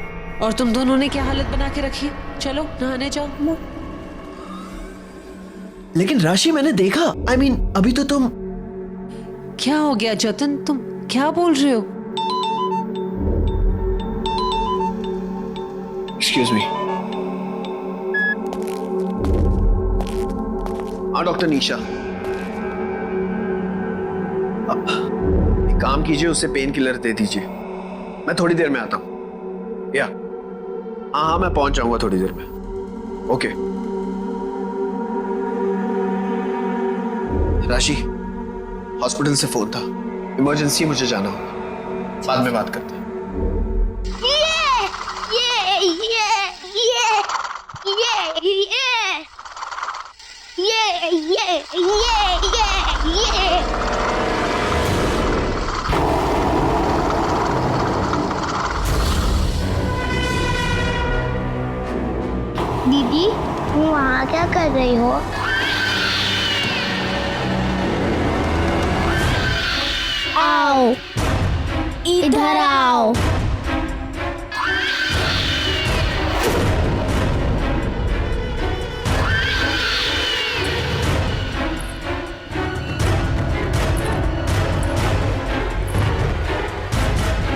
और तुम दोनों ने क्या हालत बना के रखी है। चलो नहाने जाओ। लेकिन राशि मैंने देखा, I mean, अभी तो तुम। क्या हो गया जतन, तुम क्या बोल रहे हो? Excuse me. हाँ डॉक्टर निशा, एक काम कीजिए, उसे पेन किलर दे दीजिए। मैं थोड़ी देर में आता हूँ। या हाँ मैं पहुंच जाऊंगा थोड़ी देर में। ओके। राशि, हॉस्पिटल से फोन था, इमरजेंसी, मुझे जाना होगा। बाद में बात करते हैं। दीदी, तुम वहाँ क्या कर रही हो? आओ, इधर आओ।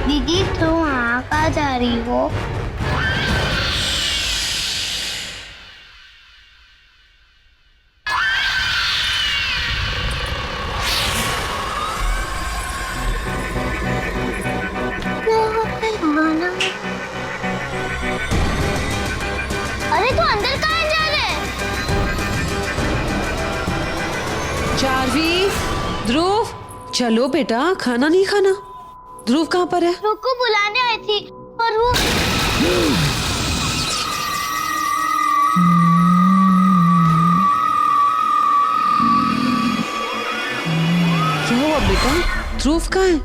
दीदी, तुम वहाँ कहाँ जा रही हो? चार्वी, ध्रुव, चलो बेटा, खाना नहीं खाना? ध्रुव कहाँ पर है? रुको, बुलाने आई थी पर वो क्या हुआ बेटा? ध्रुव कहाँ है?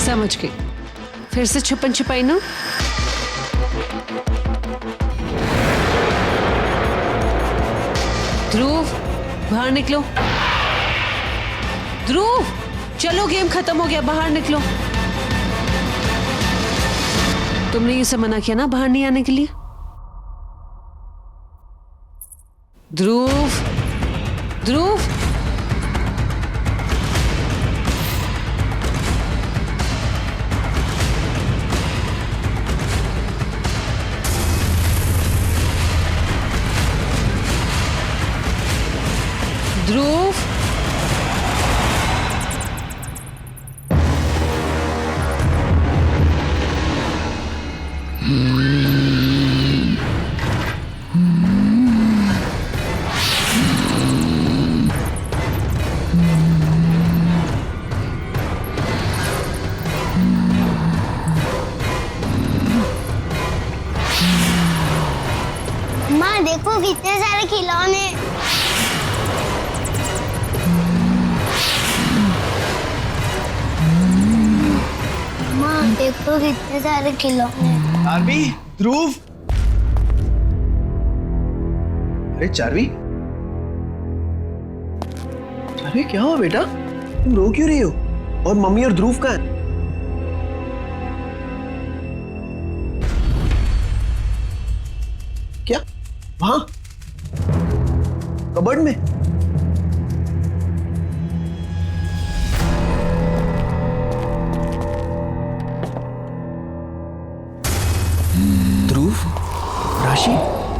समझ गई, फिर से छुपन छुपाई ना? ध्रुव, बाहर निकलो। ध्रुव, चलो, गेम खत्म हो गया, बाहर निकलो। तुमने इसे मना किया ना बाहर नहीं आने के लिए? ध्रुव, ध्रुव, ध्रुव, माँ देखो कितने सारे खिलौने। माँ देखो कितने सारे खिलौने। चार्वी, ध्रुव। अरे चार्वी, चार्वी क्या हुआ बेटा? तुम रो क्यों रही हो? और मम्मी और ध्रुव कहाँ हैं? क्या? वहां कबर्ड में? ध्रुव, राशि,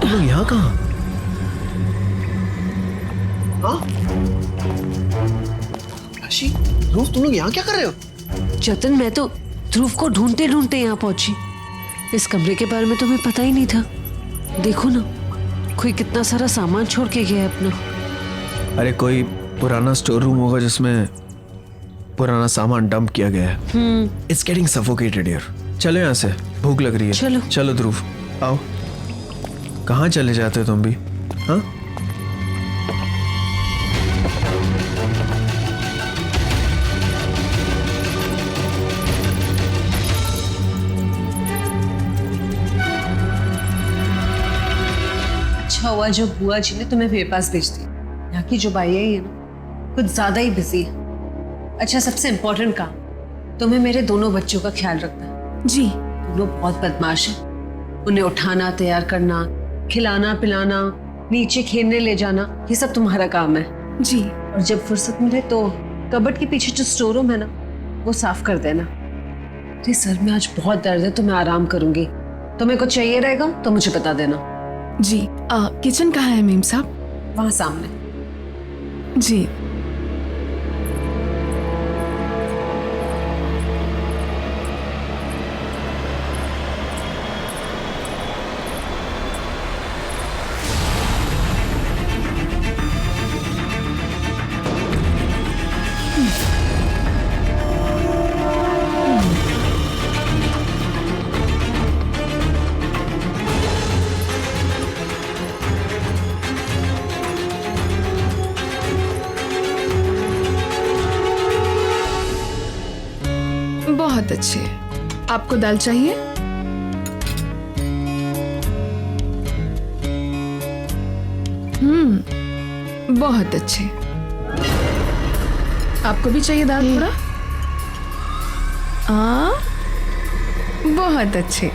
तुम लोग यहाँ कहाँ? हाँ? राशि, ध्रुव, तुम लोग यहाँ क्या कर रहे हो? जतन, मैं तो ध्रुव को ढूंढते ढूंढते यहाँ पहुंची। इस कमरे के बारे में तुम्हें पता ही नहीं था। देखो ना, कोई कितना सारा सामान छोड़ के गया है अपना। अरे कोई पुराना स्टोर रूम होगा जिसमें पुराना सामान डंप किया गया है। It's getting suffocated here. चलो यहाँ से, भूख लग रही है। चलो चलो ध्रुव, आओ। कहाँ चले जाते हो तुम भी? हाँ, अच्छा हुआ जो बुआ जी ने तुम्हें मेरे पास भेज दी। यहाँ की जो बाई है ये ना कुछ ज्यादा ही बिजी है। अच्छा, सबसे इम्पोर्टेंट काम, तुम्हें मेरे दोनों बच्चों का ख्याल रखना है। जी। दोनों बहुत बदमाश हैं। उन्हें उठाना, तैयार करना, खिलाना पिलाना, नीचे खेलने ले जाना, ये सब तुम्हारा काम है। जी। और जब फुर्सत मिले तो कबर्ड के पीछे जो स्टोर रूम है ना, वो साफ कर देना। तो सर में आज बहुत दर्द है तो मैं आराम करूंगी। तुम्हें कुछ चाहिए रहेगा तो मुझे बता देना। जी। किचन कहाँ है मेम साहब? वहां सामने। जी। बहुत अच्छे। आपको दाल चाहिए? बहुत अच्छे। आपको भी चाहिए दाल थोड़ा? बहुत अच्छे।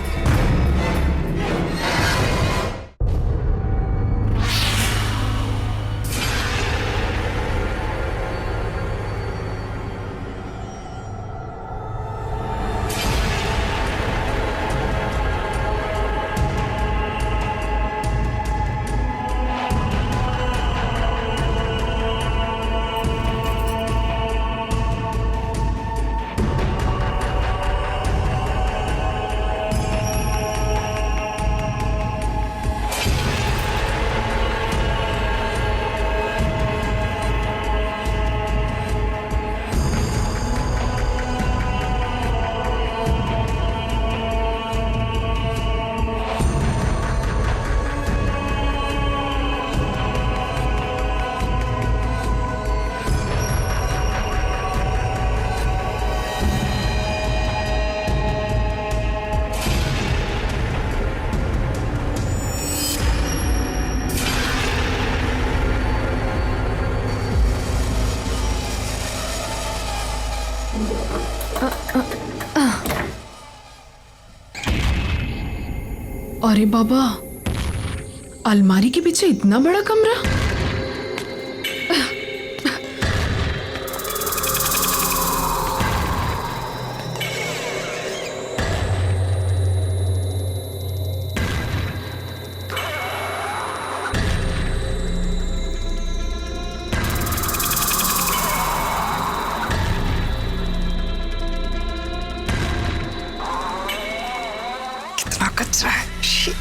अरे बाबा, अलमारी के पीछे इतना बड़ा कमरा? कितना कचरा है। Shit.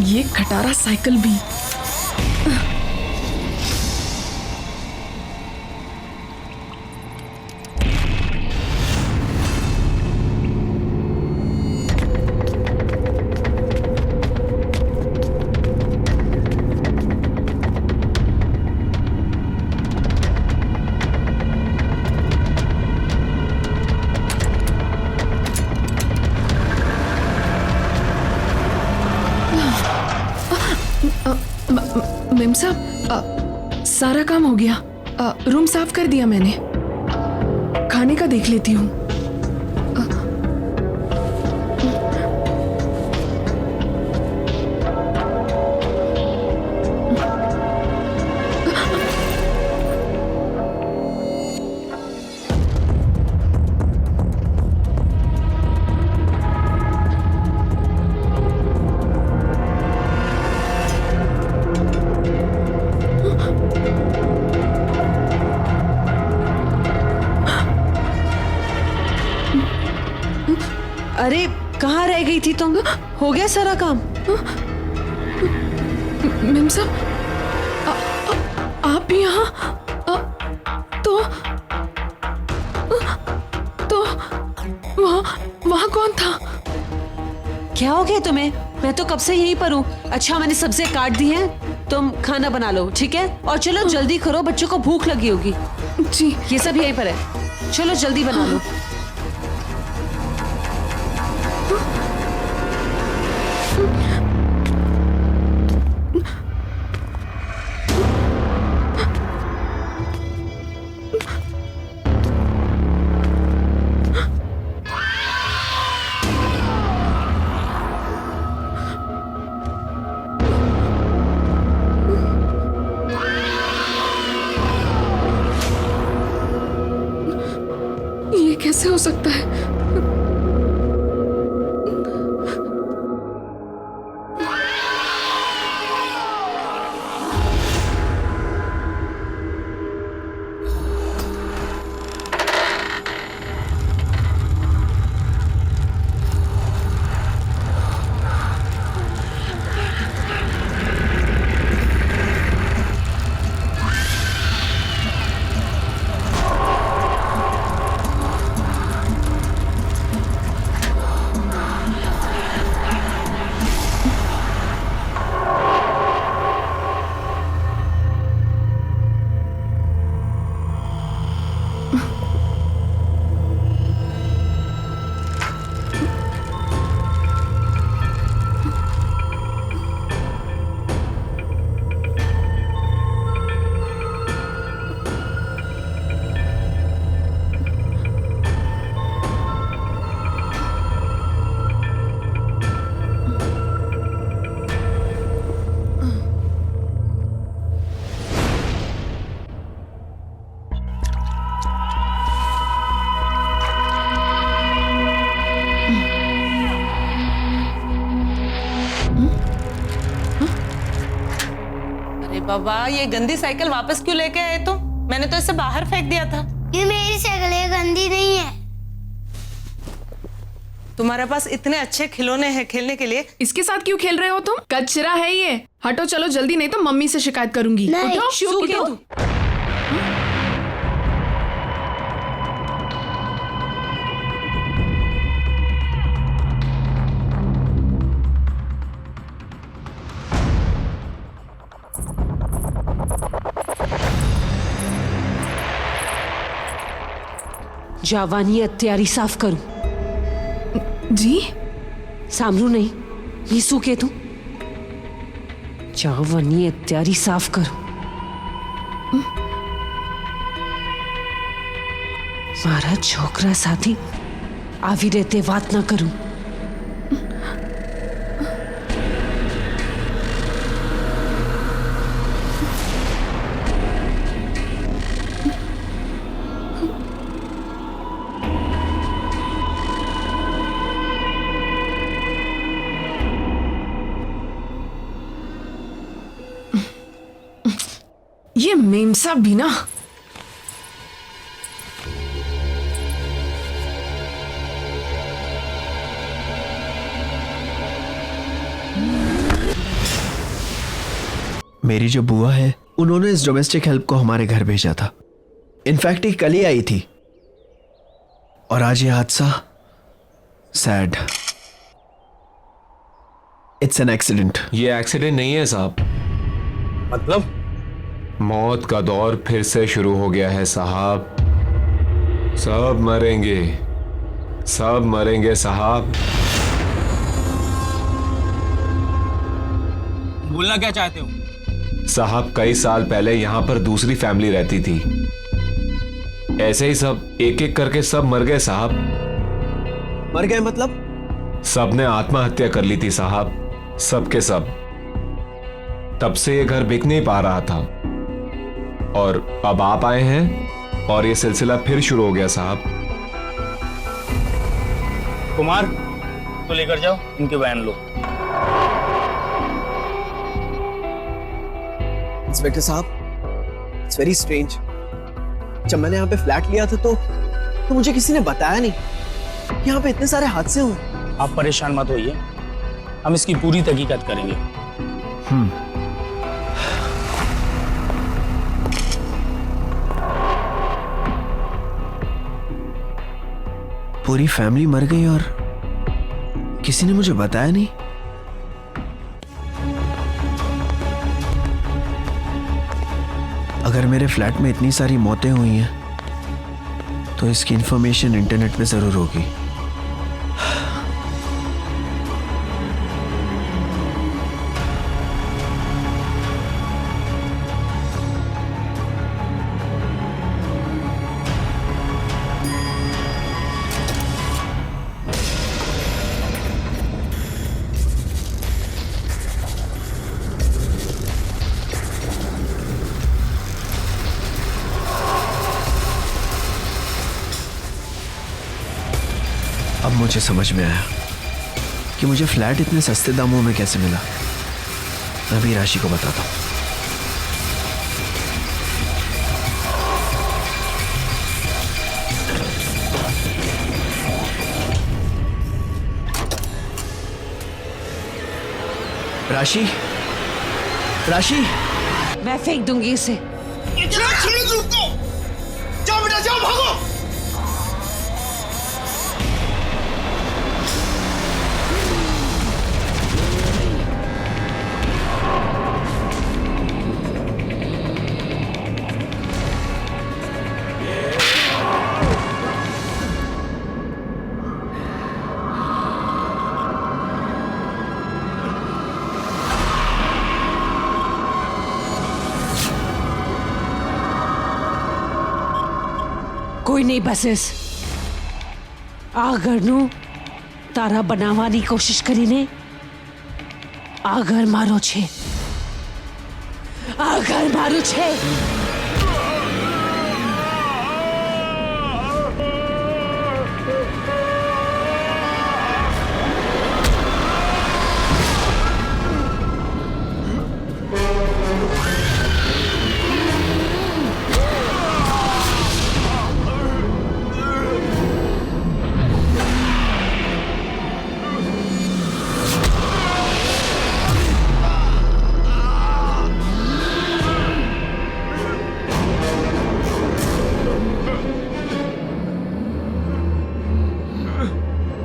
ये खटारा साइकिल भी। मेम साहब, सारा काम हो गया। रूम साफ कर दिया मैंने। खाने का देख लेती हूँ। अरे कहाँ रह गई थी तुम? हो गया सारा काम? मेम साहब, आप भी यहाँ? तो वहाँ कौन था? क्या हो गया तुम्हें? मैं तो कब से यहीं पर हूँ। अच्छा, मैंने सब्जियां काट दी हैं, तुम खाना बना लो, ठीक है? और चलो जल्दी करो, बच्चों को भूख लगी होगी। जी, ये सब यहीं पर है, चलो जल्दी बना लो। ये कैसे हो सकता है? बाबा, ये गंदी साइकिल वापस क्यों लेके आए तुम? मैंने तो इसे बाहर फेंक दिया था। ये मेरी साइकिल है, गंदी नहीं है। तुम्हारे पास इतने अच्छे खिलौने हैं खेलने के लिए, इसके साथ क्यों खेल रहे हो तुम? कचरा है ये। हटो चलो जल्दी, नहीं तो मम्मी से शिकायत करूंगी। नहीं, उठो, उठो। जावानी अत्यारी साफ करूं। जी सामरू नहीं, मीसू के तू जावानी अत्यारी साफ करूं। मारा छोकरा साथी आवी रहते बात ना करूं। ये मेम साहब भी ना, मेरी जो बुआ है उन्होंने इस डोमेस्टिक हेल्प को हमारे घर भेजा था। इनफैक्ट ये कल ही आई थी और आज ये हादसा। सैड। It's an accident. ये एक्सीडेंट नहीं है साहब। मतलब मौत का दौर फिर से शुरू हो गया है साहब। सब मरेंगे, सब मरेंगे साहब। बोलना क्या चाहते हो साहब? कई साल पहले यहां पर दूसरी फैमिली रहती थी। ऐसे ही सब एक एक करके सब मर गए साहब। मर गए मतलब? सब ने आत्महत्या कर ली थी साहब, सब के सब। तब से ये घर बिक नहीं पा रहा था और अब आप आए हैं और ये सिलसिला फिर शुरू हो गया साहब। कुमार तो लेकर जाओ, इनके बयान लो। इंस्पेक्टर साहब, इट्स वेरी स्ट्रेंज। जब मैंने यहाँ पे फ्लैट लिया था तो मुझे किसी ने बताया नहीं कि यहाँ पे इतने सारे हादसे हुए। आप परेशान मत होइए, हम इसकी पूरी तहकीकात करेंगे। पूरी फैमिली मर गई और किसी ने मुझे बताया नहीं। अगर मेरे फ्लैट में इतनी सारी मौतें हुई हैं तो इसकी इंफॉर्मेशन इंटरनेट पे जरूर होगी। अब मुझे समझ में आया कि मुझे फ्लैट इतने सस्ते दामों में कैसे मिला। मैं भी राशि को बताता हूँ। राशि, राशि, मैं फेंक दूंगी इसे। जाओ बेटा जाओ, भागो। કોઈ નહીં બસીસ આ ઘરનું તારા બનાવવાની કોશિશ કરીને આ ઘર મારો છે, આ ઘર મારું છે।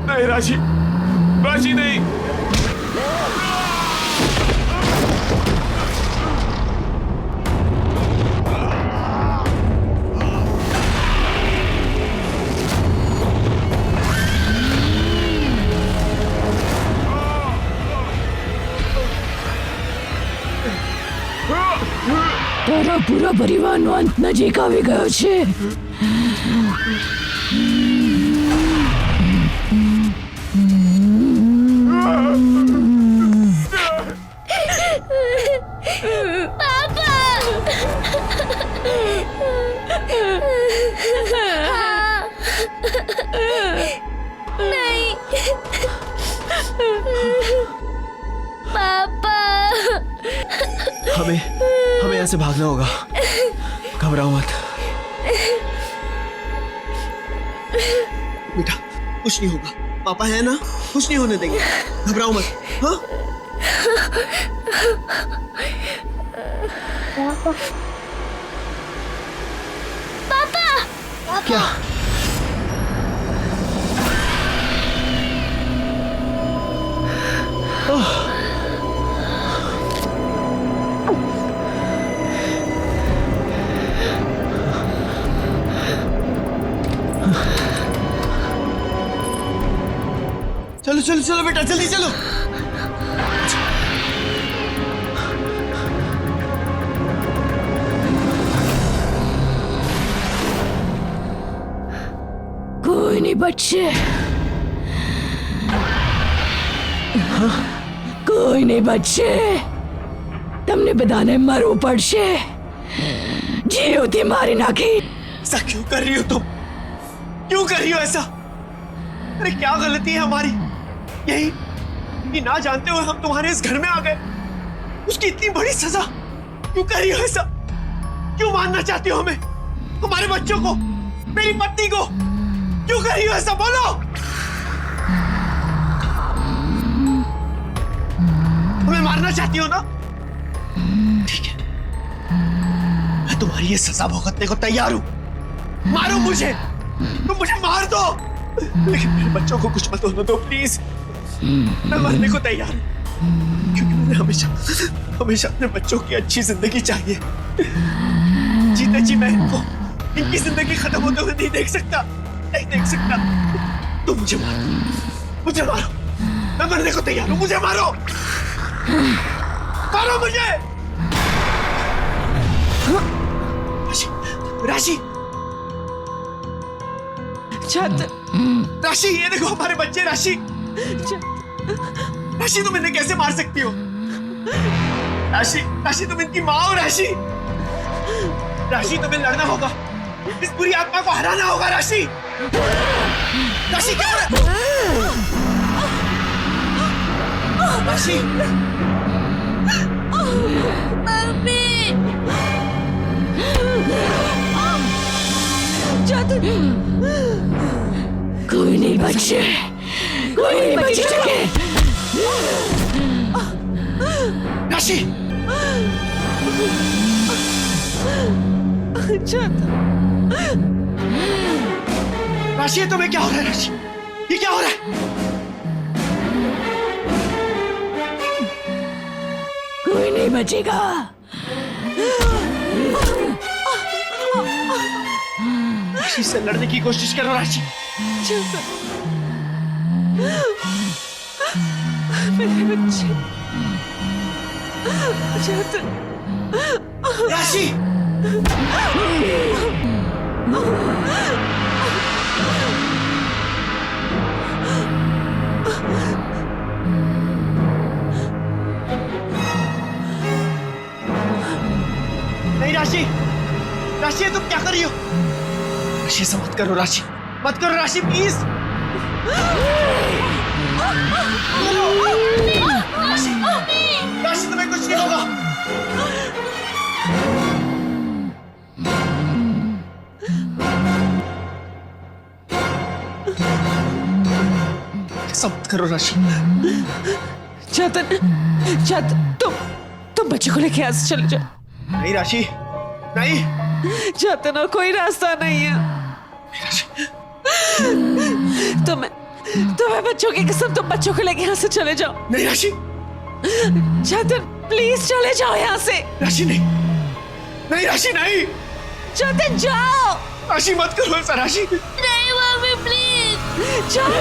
नहीं राशि, राशि नहीं। તારા પૂરા પરિવારનો અંત નજીક આવી ગયો છે. हमें यहाँ से भागना होगा. घबराओ मत बेटा, कुछ नहीं होगा. पापा है ना, कुछ नहीं होने देंगे. घबराओ मत. हाँ पापा. क्या? चलो चलो चलो बेटा, जल्दी चलो. કોઈ નહીં બચશે. કોઈ નહીં બચશે. તમને બધાને મરવું પડશે. જીવથી મારી નાખી. ऐसा क्यों कर रही हो तुम? क्यों कर रही हो ऐसा? अरे क्या गलती है हमारी? यही कि ना जानते हुए हम तुम्हारे इस घर में आ गए. उसकी इतनी बड़ी सजा क्यों कर रही हो ऐसा? क्यों मारना चाहती हो हमें, हमारे बच्चों को, मेरी पत्नी को? क्यों कर रही हो ऐसा? बोलो. हमें मारना चाहती हो ना? ठीक है, मैं तुम्हारी ये सजा भुगतने को तैयार हूं. मारो मुझे, तुम मुझे मार दो, लेकिन मेरे बच्चों को कुछ मत होने दो प्लीज. मैं मरने को तैयार हूं, क्योंकि मुझे हमेशा हमेशा अपने बच्चों की अच्छी जिंदगी चाहिए. जीते जी मैं इनकी जिंदगी खत्म होते हुए नहीं देख सकता. नहीं देख सकता. तुम मुझे मारो, मुझे मारो. मैं मरने को तैयार हूं. मुझे मारो, मारो मुझे. राशि, राशि, ये देखो हमारे बच्चे. राशि, राशि तुम इन्हें कैसे मार सकती हो? राशि, राशि तुम इनकी माँ हो. राशि, राशि तुम्हें लड़ना होगा, इस बुरी आत्मा को हराना होगा. राशि, राशि क्या हो रहा है? राशि, मम्मी. કોઈ નહીં બચશે. કોઈ નહીં બચી શકે. राशि, राशि तुम्हें क्या हो रहा है? राशि, ये क्या हो रहा है? કોઈ નહીં બચેગા. राशि से लड़ने की कोशिश करो. राशि, मेरे बच्चे. राशि, नहीं राशि, राशि तुम क्या कर रही हो? राशि ऐसा मत करो. राशि मत करो. राशि प्लीज. राशि, राशि तुम्हें कुछ नहीं होगा. ऐसा मत करो राशि. चेतन, चेतन, तुम बच्चे को लेके यहाँ से चले जाओ. नहीं राशि, नहीं. चेतन, और कोई रास्ता नहीं है. तुम्हें बच्चों की कसम, तुम बच्चों को लेके यहाँ से चले जाओ. नहीं राशि. चेतन प्लीज चले जाओ यहाँ से. राशि नहीं, नहीं राशि नहीं. चेतन जाओ. राशि मत करो ऐसा. राशि नहीं मम्मी प्लीज. जाओ.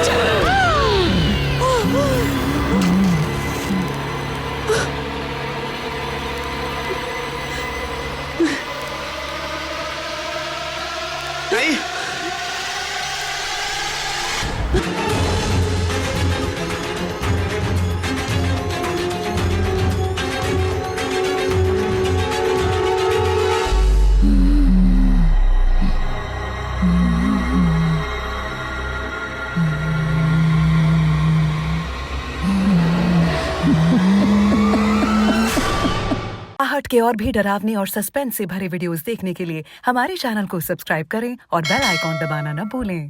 के और भी डरावने और सस्पेंस से भरे वीडियोस देखने के लिए हमारे चैनल को सब्सक्राइब करें और बेल आइकॉन दबाना न भूलें।